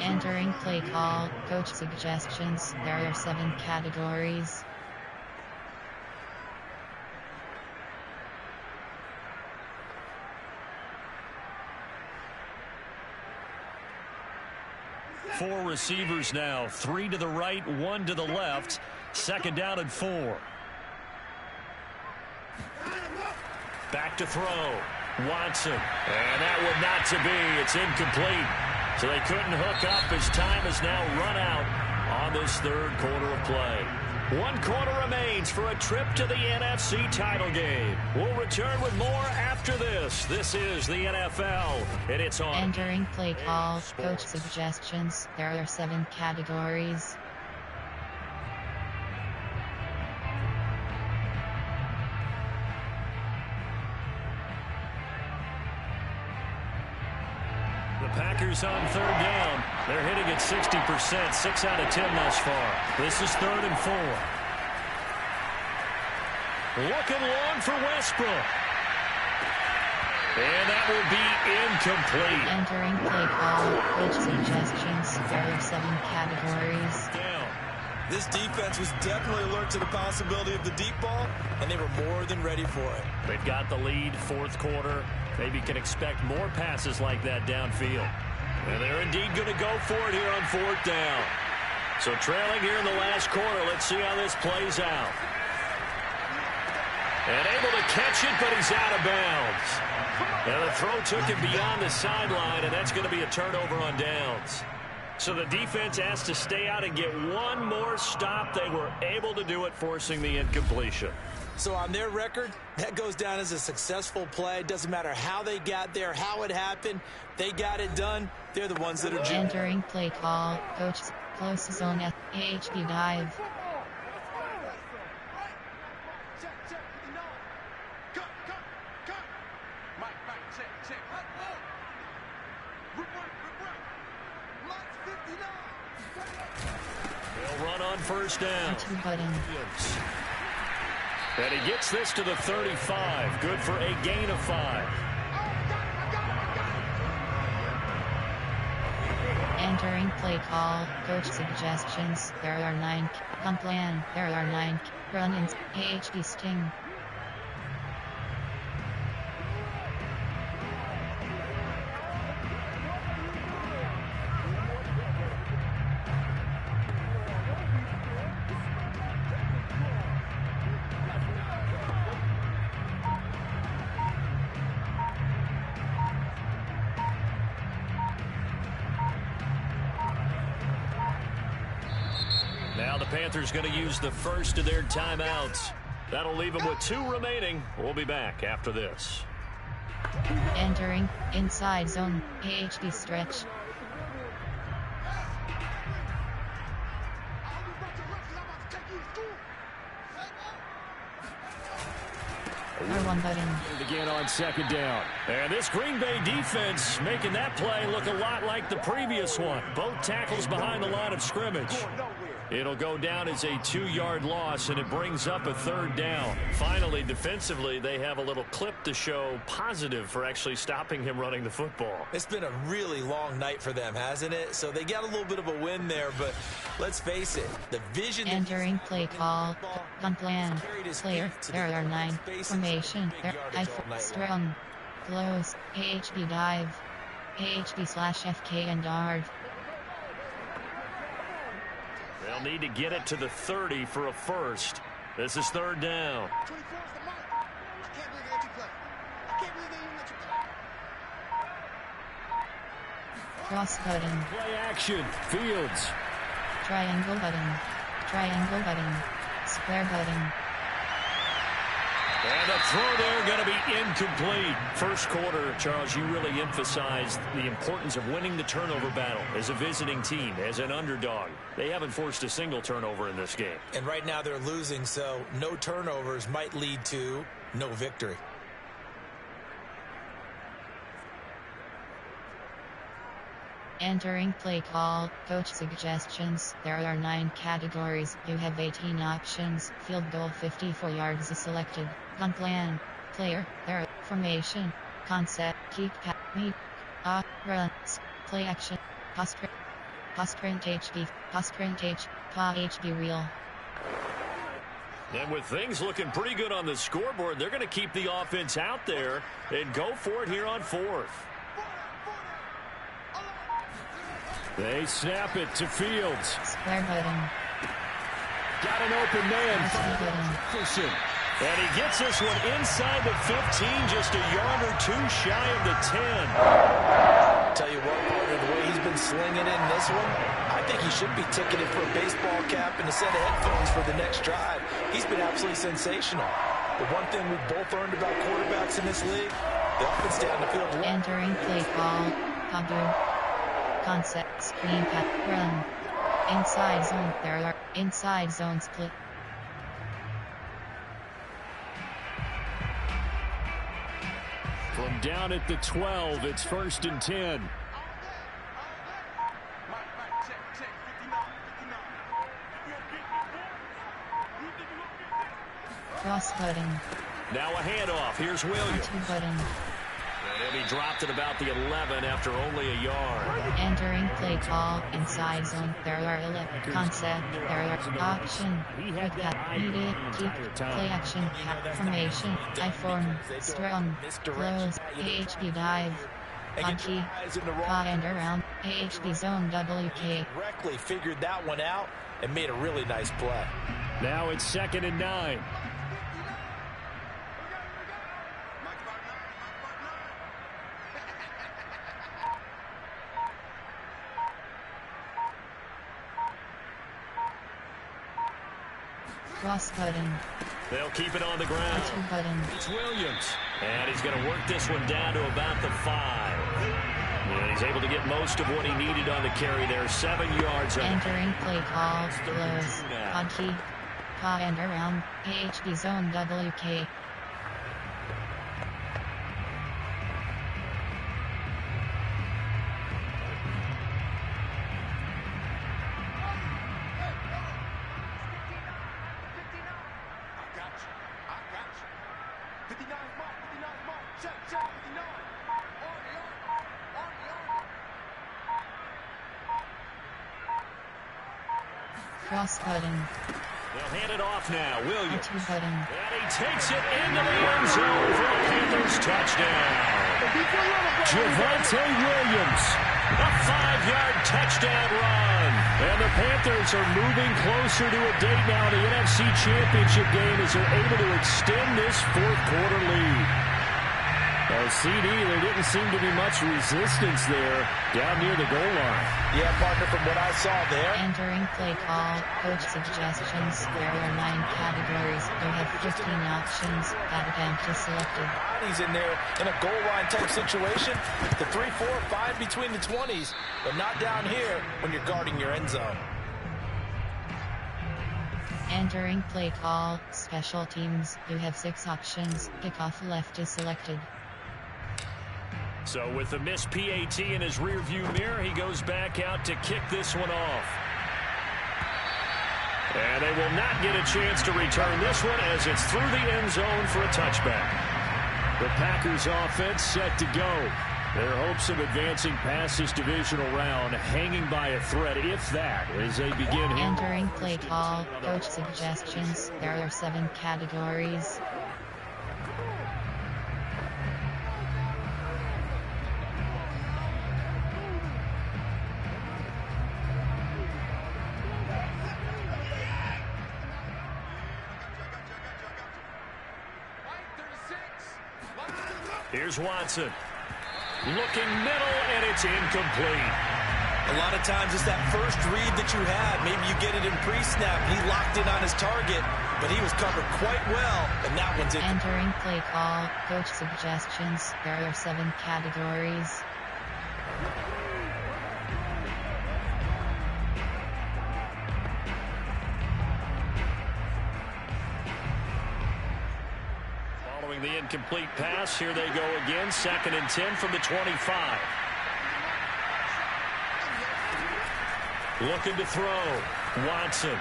Entering play call, coach suggestions. There are 7 categories. Four receivers now, 3 to the right, 1 to the left. 2nd down and 4. Back to throw. Watson. And that one not to be. It's incomplete. So they couldn't hook up as time has now run out on this 3rd quarter of play. 1 quarter remains for a trip to the NFC title game. We'll return with more after this. This is the NFL, and it's on. Entering play call, coach suggestions. There are 7 categories. The Packers on 3rd down. They're hitting at 60%, 6 out of 10 thus far. This is 3rd and 4. Looking long for Westbrook. And that will be incomplete. Entering play call, coach suggestions. There are 7 categories. Down. This defense was definitely alert to the possibility of the deep ball, and they were more than ready for it. They've got the lead, 4th quarter. Maybe can expect more passes like that downfield. And they're indeed going to go for it here on 4th down. So trailing here in the last quarter. Let's see how this plays out. And able to catch it, but he's out of bounds. And the throw took him beyond the sideline, and that's going to be a turnover on downs. So the defense has to stay out and get one more stop. They were able to do it, forcing the incompletion. So on their record, that goes down as a successful play. Doesn't matter how they got there, how it happened. They got it done. They're the ones that are entering play call. Coach, close zone at AHB dive. They'll run on first down. And he gets this to the 35. Good for a gain of 5. Entering play call. Coach suggestions. There are 9. On plan. There are 9. Run-ins. AHB sting. Now the Panthers going to use the first of their timeouts. That'll leave them with 2 remaining. We'll be back after this. Entering inside zone. AHB stretch. R1 button. Again on second down. And this Green Bay defense making that play look a lot like the previous one. Both tackles behind the line of scrimmage. It'll go down as a 2-yard loss, and it brings up a 3rd down. Finally, defensively, they have a little clip to show positive for actually stopping him running the football. It's been a really long night for them, hasn't it? So they got a little bit of a win there, but let's face it, the vision... Entering play call. Gun plan. Player. There are 9. Formation. There. Strong. Close. AHB dive. AHB/FK and guard. They'll need to get it to the 30 for a first. This is 3rd down. 24 is the mic. I can't believe they let you play. I can't believe they even let you play. Cross button. Play action. Fields. Triangle button. Triangle button. Square button. And the throw there going to be incomplete. First quarter, Charles, you really emphasized the importance of winning the turnover battle as a visiting team, as an underdog. They haven't forced a single turnover in this game. And right now they're losing, so no turnovers might lead to no victory. Entering play call. Coach suggestions. There are 9 categories. You have 18 options. Field goal 54 yards is selected. Gun plan. Player. There. Formation. Concept. Keep pat. Meet. Runs. Play action. Post print HB. Post print H. Pa HB reel. And with things looking pretty good on the scoreboard, they're going to keep the offense out there and go for it here on 4th. They snap it to Fields. Square button. Got an open man. Christian. And he gets this one inside the 15, just a yard or 2 shy of the 10. Tell you what, partner, the way he's been slinging in this one, I think he should be ticketed for a baseball cap and a set of headphones for the next drive. He's been absolutely sensational. The one thing we've both learned about quarterbacks in this league, they often stay on the field long. Entering play call. Cover. Concept. Screen pass. Run. Inside zone. There are inside zone split. From down at the 12, it's 1st and 10. Cross button. Now a handoff. Here's Williams. R2 button. And he'll be dropped at about the 11 after only a yard. Entering play call. Inside zone. There are 11. Concept. There are option. Quick cut. Needed. Keep. Play action. Formation. I form. Strong. Close. AHB dive. Hockey. Pa and around. AHB zone WK. Correctly figured that one out and made a really nice play. Now it's 2nd and 9. Cross button. They'll keep it on the ground. Button. It's Williams. And he's going to work this one down to about the 5. And he's able to get most of what he needed on the carry there. 7 yards. Entering play call. Close. Hockey. Pa and around. AHB zone WK. Cross button. They'll hand it off now. Williams. Button. And he takes it into the end zone for the Panthers touchdown. Javonte Williams. A 5-yard touchdown run. And the Panthers are moving closer to a date now in the NFC Championship game as they're able to extend this fourth-quarter lead. CD, there didn't seem to be much resistance there down near the goal line. Yeah, partner, from what I saw there. Entering play call. Coach suggestions. There are 9 categories. You have 15 options. That attempt is selected. He's in there in a goal line type situation. The 3, 4, 5 between the 20s, but not down here when you're guarding your end zone. Entering play call. Special teams. You have 6 options. Kickoff left is selected. So with the missed PAT in his rearview mirror, he goes back out to kick this one off. And they will not get a chance to return this one as it's through the end zone for a touchback. The Packers offense set to go. Their hopes of advancing past this divisional round hanging by a thread, if that, as they begin here. Entering play call. Coach suggestions. There are 7 categories. Here's Watson. Looking middle, and it's incomplete. A lot of times it's that first read that you had. Maybe you get it in pre-snap. He locked in on his target, but he was covered quite well, and that one's in. Entering play call. Coach suggestions. There are 7 categories. The incomplete pass. Here they go again. 2nd and 10 from the 25. Looking to throw. Watson.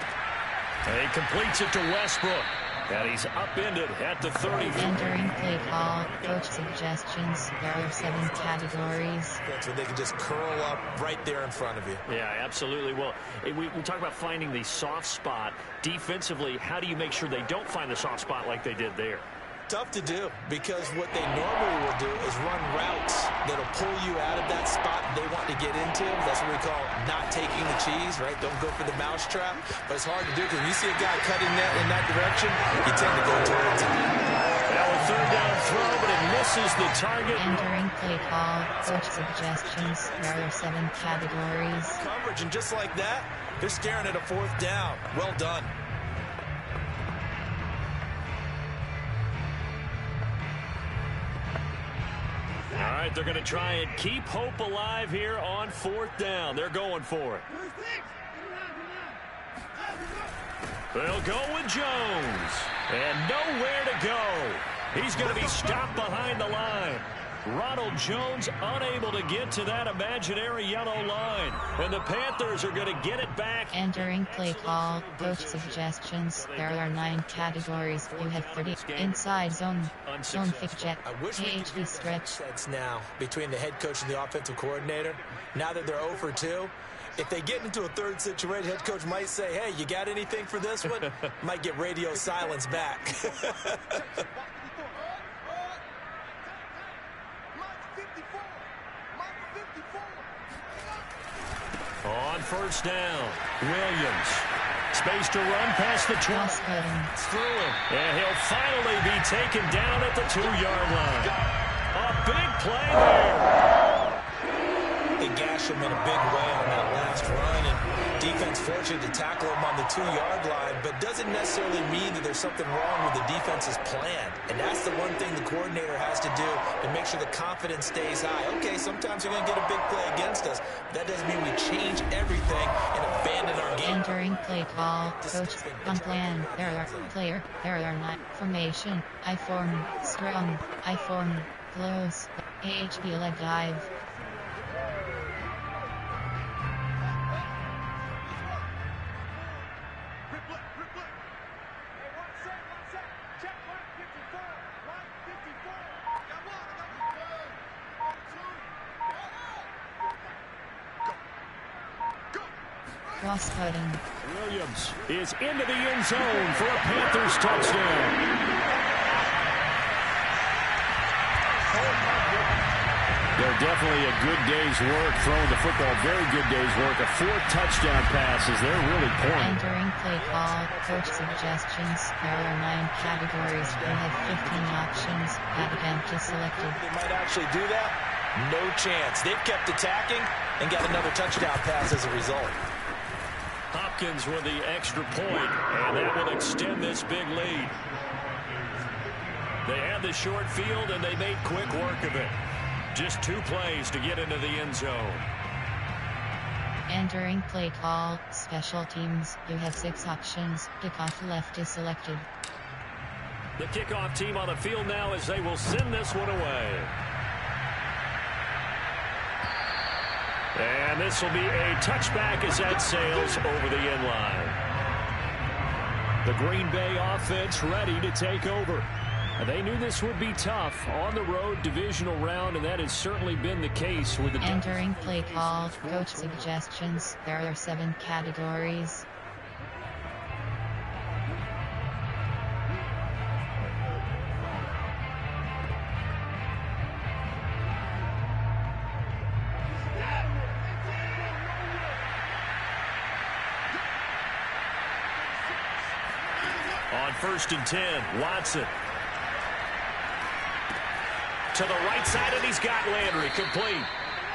And he completes it to Westbrook. And he's upended at the 30. Entering play call. Coach suggestions. There are 7 categories. So they can just curl up right there in front of you. Yeah, absolutely. Well, we talk about finding the soft spot. Defensively, how do you make sure they don't find the soft spot like they did there? Tough to do, because what they normally will do is run routes that'll pull you out of that spot they want to get into. That's what we call not taking the cheese, right? Don't go for the mousetrap. But it's hard to do because when you see a guy cutting that in that direction, you tend to go towards it. Now a 3rd down throw, but it misses the target. Entering play call. Coach suggestions. There are 7 categories. Coverage, and just like that, they're staring at a 4th down. Well done. All right, they're going to try and keep hope alive here on 4th down. They're going for it. They'll go with Jones. And nowhere to go. He's going to be stopped behind the line. Ronald Jones unable to get to that imaginary yellow line. And the Panthers are going to get it back. Entering play call. Coach suggestions. There are 9 categories. You have 30. Inside zone. Zone fake jet. I wish we could AHB stretch. Sets now between the head coach and the offensive coordinator. Now that they're 0 for 2. If they get into a 3rd situation, head coach might say, hey, you got anything for this one? Might get radio silence back. On 1st down, Williams. Space to run past the 20. It's through him. And he'll finally be taken down at the 2-yard line. A big play there. The gash him in a big way on that last run, and defense fortunate to tackle him on the 2-yard line, but doesn't necessarily mean that there's something wrong with the defense's plan. And that's the one thing the coordinator has to do to make sure the confidence stays high. Okay, sometimes you're going to get a big play against us. That doesn't mean we change everything and abandon our game. Entering play call, coach, on plan, there are player, there are not, formation, I form, strong, I form, close, AHP leg dive. Cross-cutting. Williams is into the end zone for a Panthers touchdown. They're definitely a good day's work throwing the football. Very good day's work. A 4 touchdown passes. They're really pouring. Entering play call, coach suggestions. There are 9 categories. We have 15 options. Add again to selected. They might actually do that. No chance. They've kept attacking and got another touchdown pass as a result. Hopkins with the extra point, and that will extend this big lead. They had the short field, and they made quick work of it. Just 2 plays to get into the end zone. Entering play call, special teams. You have 6 options. Kickoff left is selected. The kickoff team on the field now as they will send this one away. And this will be a touchback as that sails over the end line. The Green Bay offense ready to take over. They knew this would be tough on the road divisional round, and that has certainly been the case with the entering play call, coach suggestions. There are 7 categories. On 1st and 10, Watson. To the right side, and he's got Landry complete.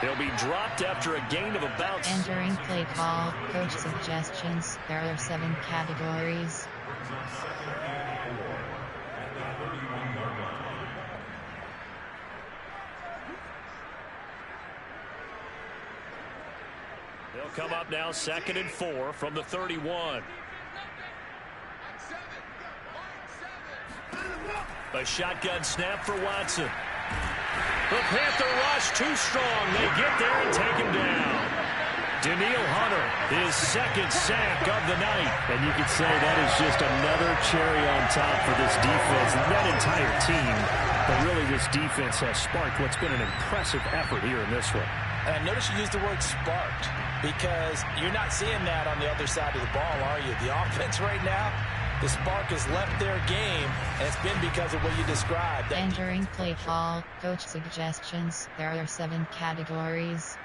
He'll be dropped after a gain of about... Entering play call, coach suggestions. There are 7 categories. They'll come up now 2nd and 4 from the 31. A shotgun snap for Watson. The Panther rush too strong. They get there and take him down. Daniil Hunter, his 2nd sack of the night. And you could say that is just another cherry on top for this defense. That entire team. But really this defense has sparked what's been an impressive effort here in this one. And notice you used the word sparked, because you're not seeing that on the other side of the ball, are you? The offense right now, the spark has left their game, and it's been because of what you described. Entering play call, coach suggestions. There are 7 categories.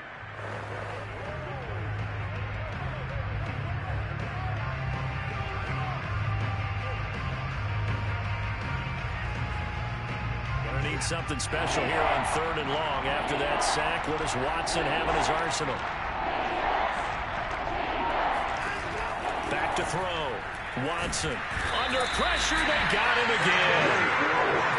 Gonna need something special here on 3rd and long. After that sack, what does Watson have in his arsenal? Back to throw. Watson under pressure. They got him again.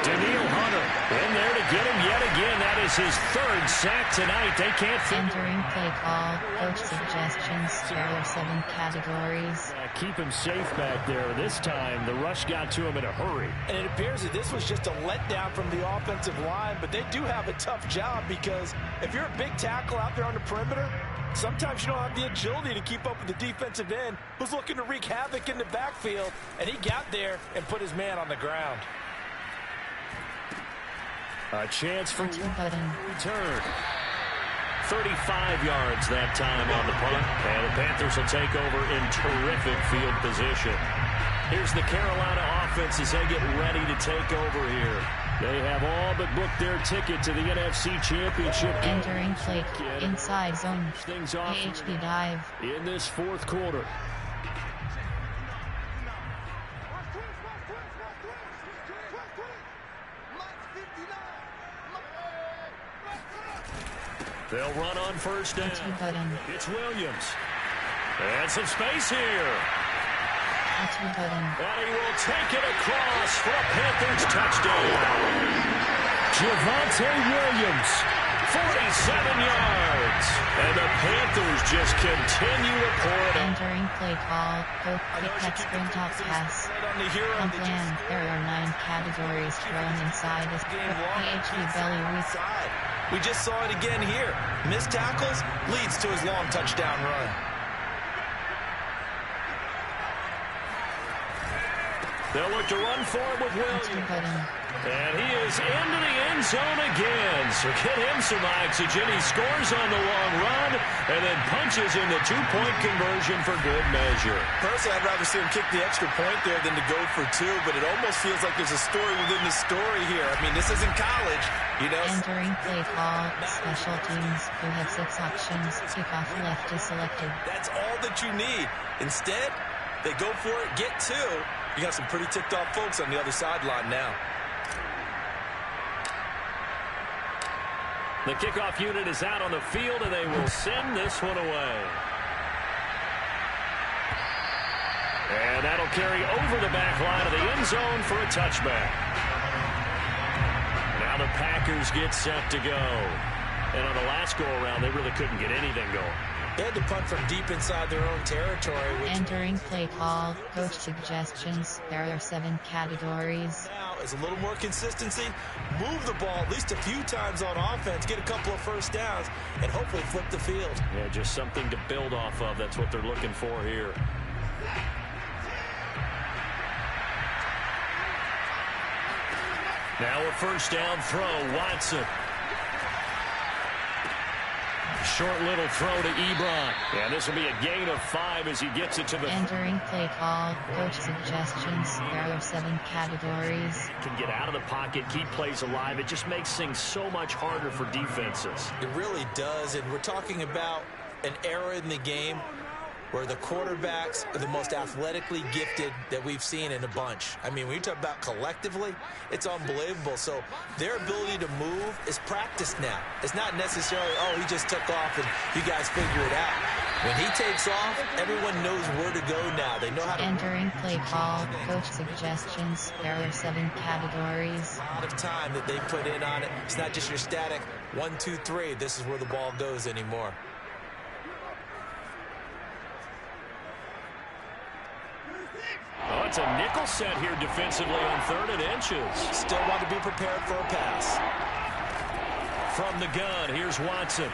Daniil Hunter in there to get him yet again. That is his 3rd sack tonight. They can't entering play call, coach suggestions. There are 7 categories. Keep him safe back there. This time the rush got to him in a hurry. And it appears that this was just a letdown from the offensive line, but they do have a tough job, because if you're a big tackle out there on the perimeter, sometimes you don't have the agility to keep up with the defensive end who's looking to wreak havoc in the backfield, and he got there and put his man on the ground. A chance for return. 35 yards that time on the punt, and the Panthers will take over in terrific field position. Here's the Carolina offense as they get ready to take over here. They have all but booked their ticket to the NFC Championship. Entering play inside zone. Things off AHP dive. In this 4th quarter. They'll run on first down. It's Williams. And some space here. And he will take it across for a Panthers touchdown. Javonte Williams, 47 yards. And the Panthers just continue to pour it. Entering play call. Go quick cut sprint off pass. On plan, there are 9 categories thrown inside this PHP belly week. We just saw it again here. Missed tackles leads to his long touchdown run. They'll look to run forward with Williams. And he is into the end zone again. So get him some oxygen. He scores on the long run and then punches in the 2-point conversion for good measure. Personally, I'd rather see him kick the extra point there than to go for 2, but it almost feels like there's a story within the story here. I mean, this isn't college, you know. Entering play call, special teams, who have 6 options, kickoff left is selected. That's all that you need. Instead, they go for it, get 2. You got some pretty ticked off folks on the other sideline now. The kickoff unit is out on the field, and they will send this one away. And that'll carry over the back line of the end zone for a touchback. Now the Packers get set to go. And on the last go-around, they really couldn't get anything going. They had to punt from deep inside their own territory. Entering play call, coach suggestions. There are 7 categories. Now is a little more consistency. Move the ball at least a few times on offense. Get a couple of first downs and hopefully flip the field. Yeah, just something to build off of. That's what they're looking for here. Now a first down throw, Watson. Short little throw to Ebron. And this will be a gain of 5 as he gets it to the... Entering play call, coach suggestions. There are 7 categories. Can get out of the pocket, keep plays alive. It just makes things so much harder for defenses. It really does, and we're talking about an era in the game where the quarterbacks are the most athletically gifted that we've seen in a bunch. I mean, when you talk about collectively, it's unbelievable. So their ability to move is practiced now. It's not necessarily, oh, he just took off and you guys figure it out. When he takes off, everyone knows where to go now. They know how to... Entering play call, coach suggestions. There are 7 categories. A lot of time that they put in on it. It's not just your static 1, 2, 3. This is where the ball goes anymore. Oh, it's a nickel set here defensively on 3rd and inches. Still want to be prepared for a pass. From the gun, here's Watson.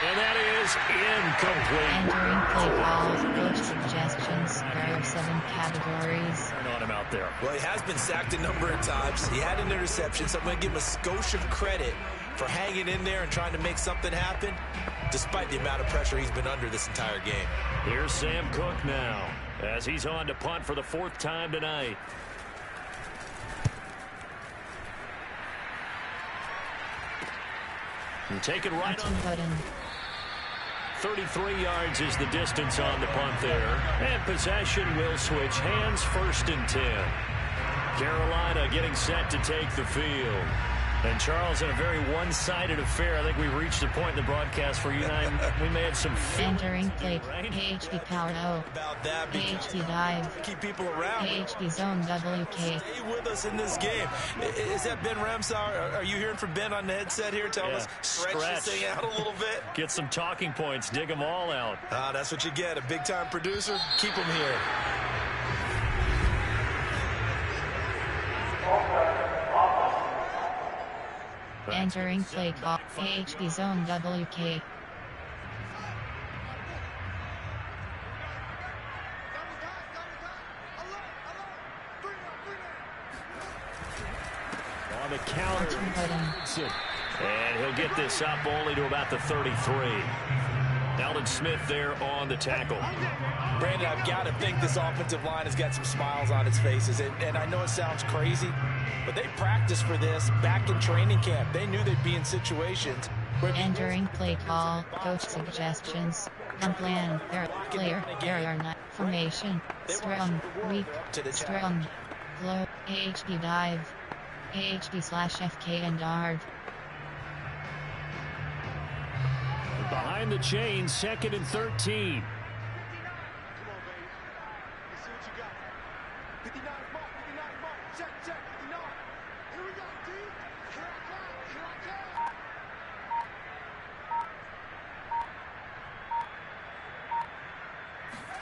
And that is incomplete. Entering play calls, coach suggestions. There are 7 categories. Turn on him out there. Well, he has been sacked a number of times. He had an interception, so I'm going to give him a skosh of credit for hanging in there and trying to make something happen, despite the amount of pressure he's been under this entire game. Here's Sam Cook now, as he's on to punt for the 4th time tonight. And taken right on. 33 yards is the distance on the punt there. And possession will switch hands, 1st and 10. Carolina getting set to take the field. And Charles, in a very one-sided affair, I think we reached a point in the broadcast where you and I, we may have some... Entering play, PHP power O, PHP dive, Keep people around. PHP zone WK. Stay with us in this game. Is that Ben Ramsauer? Are you hearing from Ben on the headset here? Tell us, stretch this thing out a little bit. Get some talking points. Dig them all out. That's what you get. A big-time producer. Keep them here. Entering play call, PHP zone WK. On the counter. And he'll get this up only to about the 33. Aldon Smith there on the tackle. Brandon, I've got to think this offensive line has got some smiles on its faces. And I know it sounds crazy, but they practiced for this back in training camp. They knew they'd be in situations where... Entering play call, coach suggestions. On plan, player, area 9, formation, strong, weak, strong, low, AHP dive, AHP/FK and guard. Behind the chains, 2nd and 13.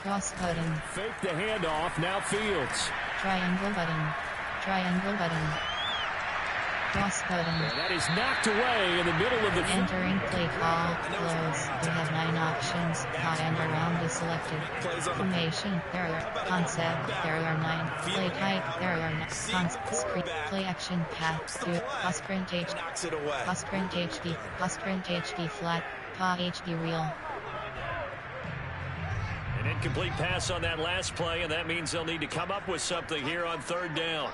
Cross button. Fake the handoff, now Fields. Triangle button. Triangle button. Cross button. And that is knocked away in the middle of the field. Entering play call. Close. We have 9 options. High and around is selected. Formation. There are. Concept. There are 9. Play type. There are 9. Screen. Play action. Path. 2. Pass sprint HD. Pass sprint HD. Pass sprint HD flat. Pa HD real. An incomplete pass on that last play, and that means they'll need to come up with something here on 3rd down.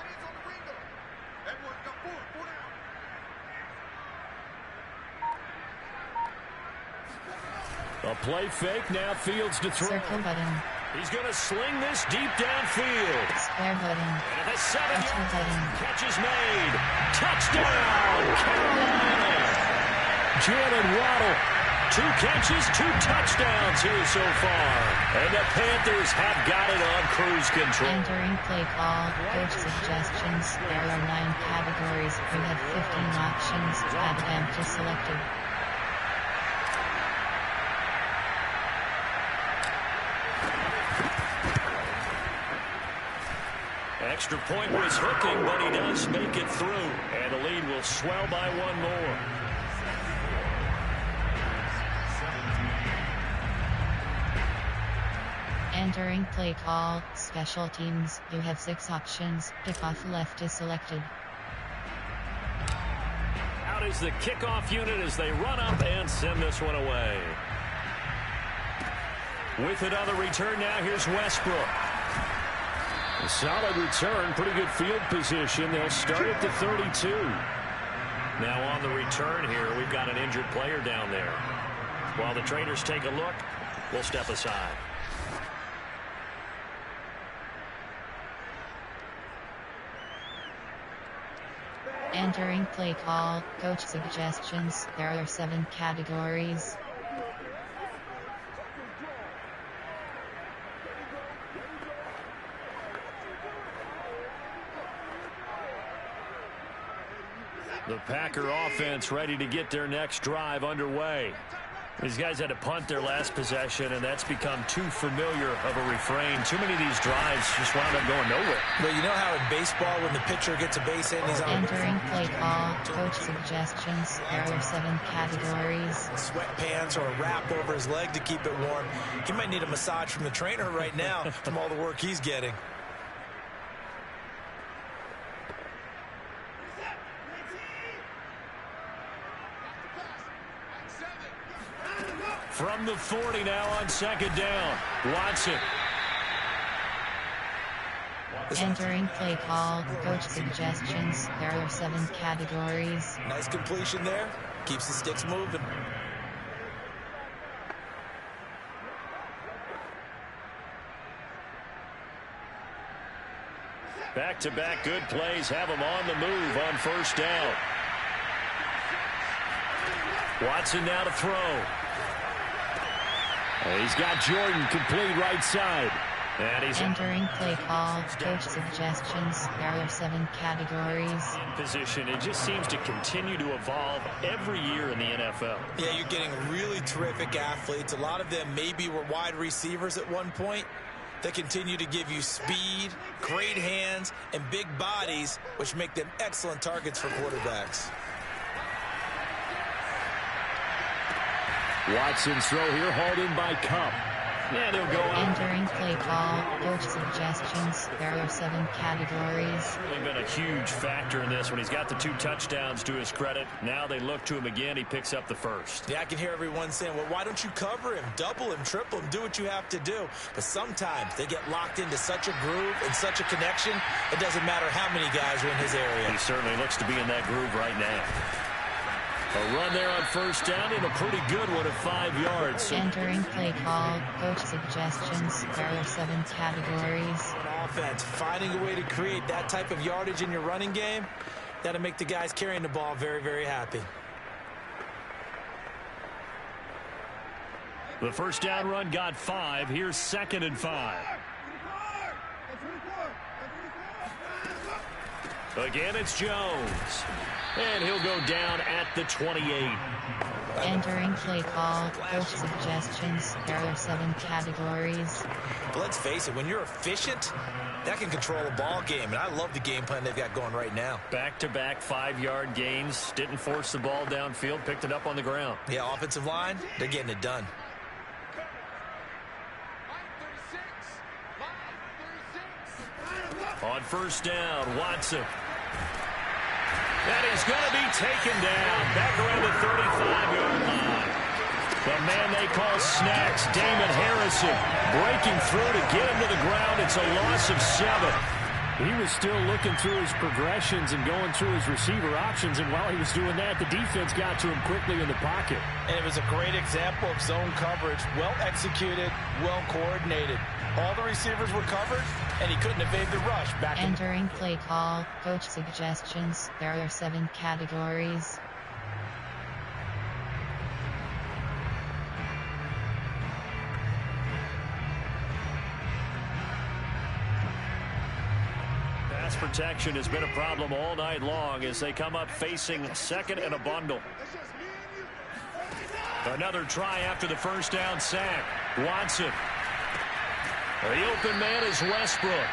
A play fake, now Fields to throw. Circle button. He's going to sling this deep downfield. Square button. And the 7-yard button. catch is made. Touchdown, Carolina. Jalen Waddle. 2 catches, 2 touchdowns here so far. And the Panthers have got it on cruise control. Entering play call. Coach suggestions. There are 9 categories. We have 15 options. Add empty selected. Extra point was hooking, but he does make it through. And the lead will swell by 1 more. Entering play call. Special teams. You have 6 options. Kickoff left is selected. Out is the kickoff unit as they run up and send this one away. With it on the return now, here's Westbrook. A solid return, pretty good field position. They'll start at the 32. Now on the return here, we've got an injured player down there. While the trainers take a look, we'll step aside. Entering play call. Coach suggestions. There are 7 categories. The Packer offense ready to get their next drive underway. These guys had to punt their last possession, and that's become too familiar of a refrain. Too many of these drives just wound up going nowhere. Well, you know how in baseball, when the pitcher gets a base hit, he's on. Entering play call. Coach suggestions. There are 7 categories. Sweatpants or a wrap over his leg to keep it warm. He might need a massage from the trainer right now from all the work he's getting. From the 40 now on 2nd down. Watson. Entering play call. Coach suggestions. There are 7 categories. Nice completion there. Keeps the sticks moving. Back-to-back good plays have him on the move on 1st down. Watson now to throw. He's got Jordan complete right side. And he's entering play call. Coach suggestions. There are 7 categories. Position. It just seems to continue to evolve every year in the NFL. Yeah, you're getting really terrific athletes. A lot of them maybe were wide receivers at one point. They continue to give you speed, great hands, and big bodies, which make them excellent targets for quarterbacks. Watson's throw here hauled in by Cup. And he'll go out. Entering play call. Coach suggestions. There are 7 categories. Really been a huge factor in this when he's got the 2 touchdowns to his credit. Now they look to him again. He picks up the first. Yeah, I can hear everyone saying, well, why don't you cover him, double him, triple him, do what you have to do. But sometimes they get locked into such a groove and such a connection, it doesn't matter how many guys are in his area. He certainly looks to be in that groove right now. A run there on 1st down and a pretty good one at 5 yards. Entering play call. Coach suggestions. There are 7 categories. Offense, finding a way to create that type of yardage in your running game, that'll make the guys carrying the ball very, very happy. The first down run got 5. Here's 2nd and 5. Again, it's Jones. And he'll go down at the 28. Entering play call, coach suggestions. There are 7 categories. But let's face it, when you're efficient, that can control a ball game. And I love the game plan they've got going right now. Back-to-back 5-yard gains. Didn't force the ball downfield. Picked it up on the ground. Yeah, offensive line, they're getting it done. On first down, Watson. And he's going to be taken down back around the 35-yard line. The man they call Snacks, Damon Harrison, breaking through to get him to the ground. It's a loss of 7. He was still looking through his progressions and going through his receiver options, and while he was doing that, the defense got to him quickly in the pocket. And it was a great example of zone coverage, well executed, well coordinated. All the receivers were covered, and he couldn't evade the rush. Entering play call, coach suggestions. There are 7 categories. Pass protection has been a problem all night long as they come up facing 2nd and a bundle. Another try after the first down sack. Watson. The open man is Westbrook.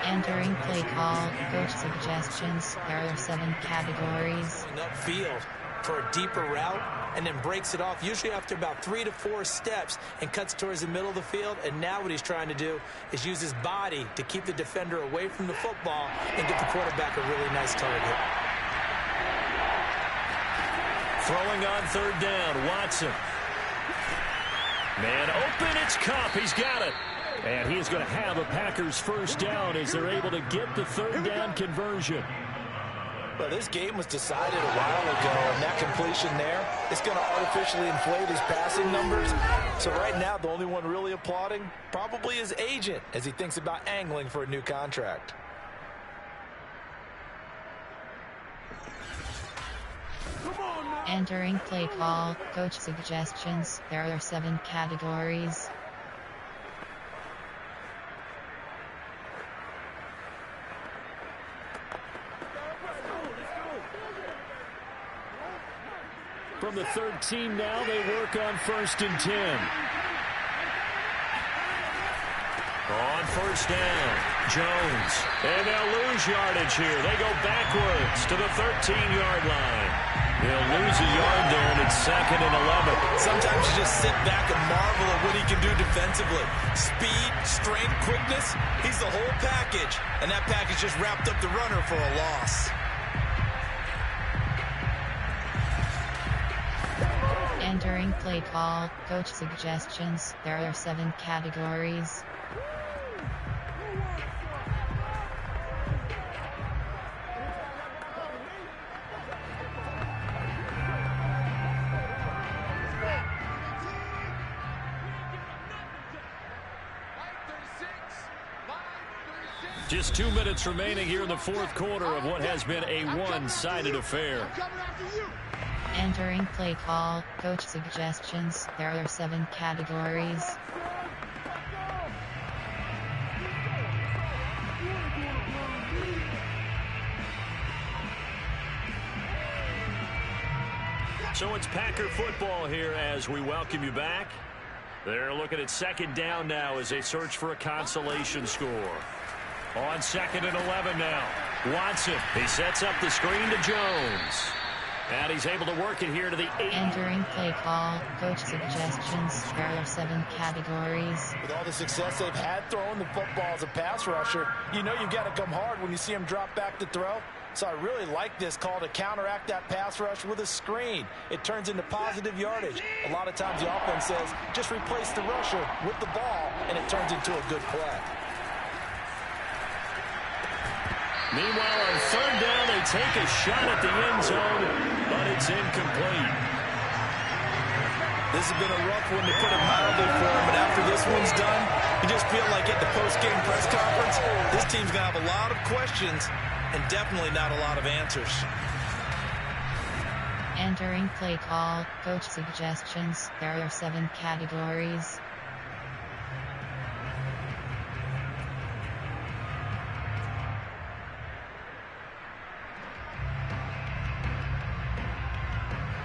Entering play call, coach suggestions. There are 7 categories. Upfield for a deeper route and then breaks it off, usually after about 3 to 4 steps, and cuts towards the middle of the field. And now what he's trying to do is use his body to keep the defender away from the football and get the quarterback a really nice target. Throwing on third down, Watson. Man open, it's Cup. He's got it. And he is going to have a Packers first down as they're able to get the third down conversion. Well, this game was decided a while ago, and that completion there is going to artificially inflate his passing numbers. So right now, the only one really applauding probably his agent as he thinks about angling for a new contract. Entering play call, coach suggestions. There are 7 categories. From the 13 now, they work on 1st and 10. On first down, Jones. And they'll lose yardage here. They go backwards to the 13-yard line. They'll lose a yard there, and it's 2nd and 11. Sometimes you just sit back and marvel at what he can do defensively. Speed, strength, quickness, he's the whole package. And that package just wrapped up the runner for a loss. Entering play call, coach suggestions. There are 7 categories. Just 2 minutes remaining here in the 4th quarter of what has been a one-sided affair. Entering play call, coach suggestions. There are 7 categories. So it's Packer football here as we welcome you back. They're looking at 2nd down now as they search for a consolation score. On 2nd and 11 now. Watson, he sets up the screen to Jones. And he's able to work it here to the 8. Entering play call, coach suggestions. There are 7 categories. With all the success they've had throwing the football as a pass rusher, you know you've got to come hard when you see him drop back to throw. So I really like this call to counteract that pass rush with a screen. It turns into positive yardage. A lot of times the offense says, just replace the rusher with the ball, and it turns into a good play. Meanwhile, on third down, they take a shot at the end zone, but it's incomplete. This has been a rough one, to put it mildly, for him, but after this one's done, you just feel like at the post-game press conference, this team's going to have a lot of questions and definitely not a lot of answers. Entering play call, coach suggestions. There are 7 categories.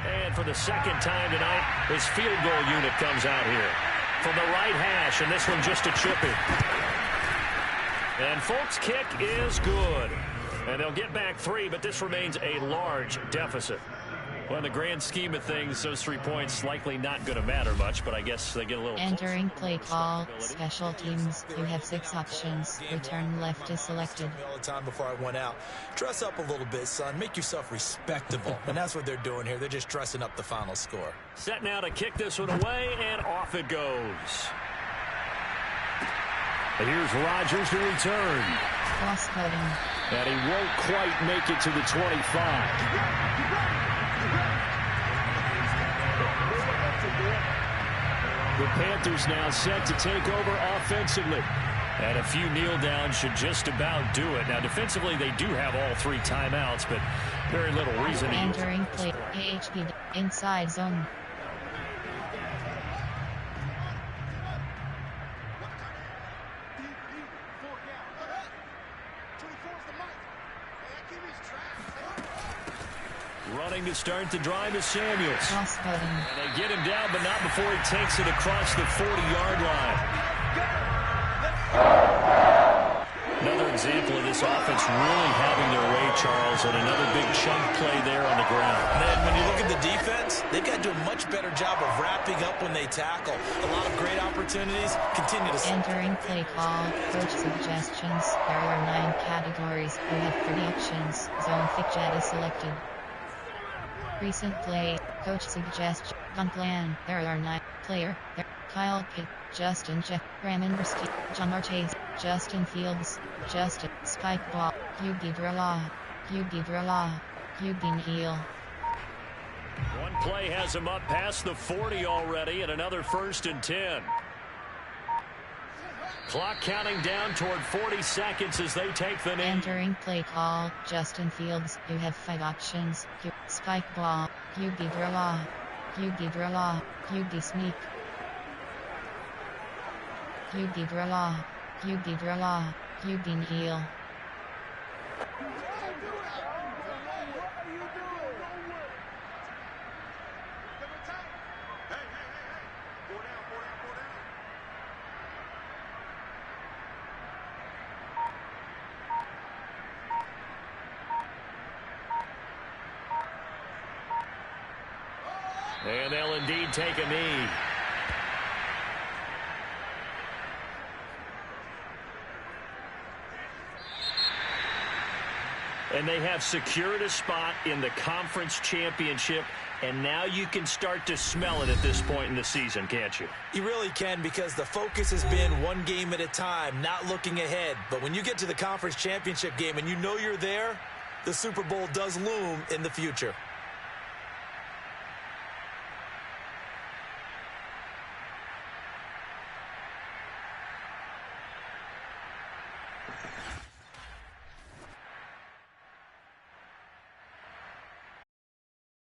And for the second time tonight, his field goal unit comes out here. From the right hash, and this one just a chippy. And Folk's kick is good. And they'll get back 3, but this remains a large deficit. Well, in the grand scheme of things, those 3 points likely not going to matter much, but I guess they get a little Entering play call, special teams. You have 6 options. Return left is selected. All the time before I went out. Dress up a little bit, son. Make yourself respectable. And that's what they're doing here. They're just dressing up the final score. Set now to kick this one away, and off it goes. And here's Rodgers to return. Cross-cutting. And he won't quite make it to the 25. The Panthers now set to take over offensively. And a few kneel downs should just about do it. Now, defensively, they do have all 3 timeouts, but very little reason. Entering play, AHP, inside zone. Running to start the drive is Samuels. Cross-cutting. And they get him down, but not before he takes it across the 40-yard line. Another example of this offense really having their way, Charles, and another big chunk play there on the ground. And when you look at the defense, they've got to do a much better job of wrapping up when they tackle. A lot of great opportunities. Continue to... Entering play call, coach suggestions. There are 9 categories. You have 30 options. Zone fixture is selected. Recent play, coach suggests, gun plan. There are 9 player. There, Kyle Pitt, Justin Jeff, Raymond Risky, John Martes, Justin Fields, Justin, Spike Ball, QB Drala, QB Neal. One play has him up past the 40 already, and another 1st and 10. Clock counting down toward 40 seconds as they take the knee. Entering play call, Justin Fields. You have 5 options. Spike Ball, QB Drala, QB Sneak, QB Drala, QB Neal. And they'll indeed take a knee. And they have secured a spot in the conference championship, and now you can start to smell it at this point in the season, can't you? You really can, because the focus has been one game at a time, not looking ahead. But when you get to the conference championship game and you know you're there, the Super Bowl does loom in the future.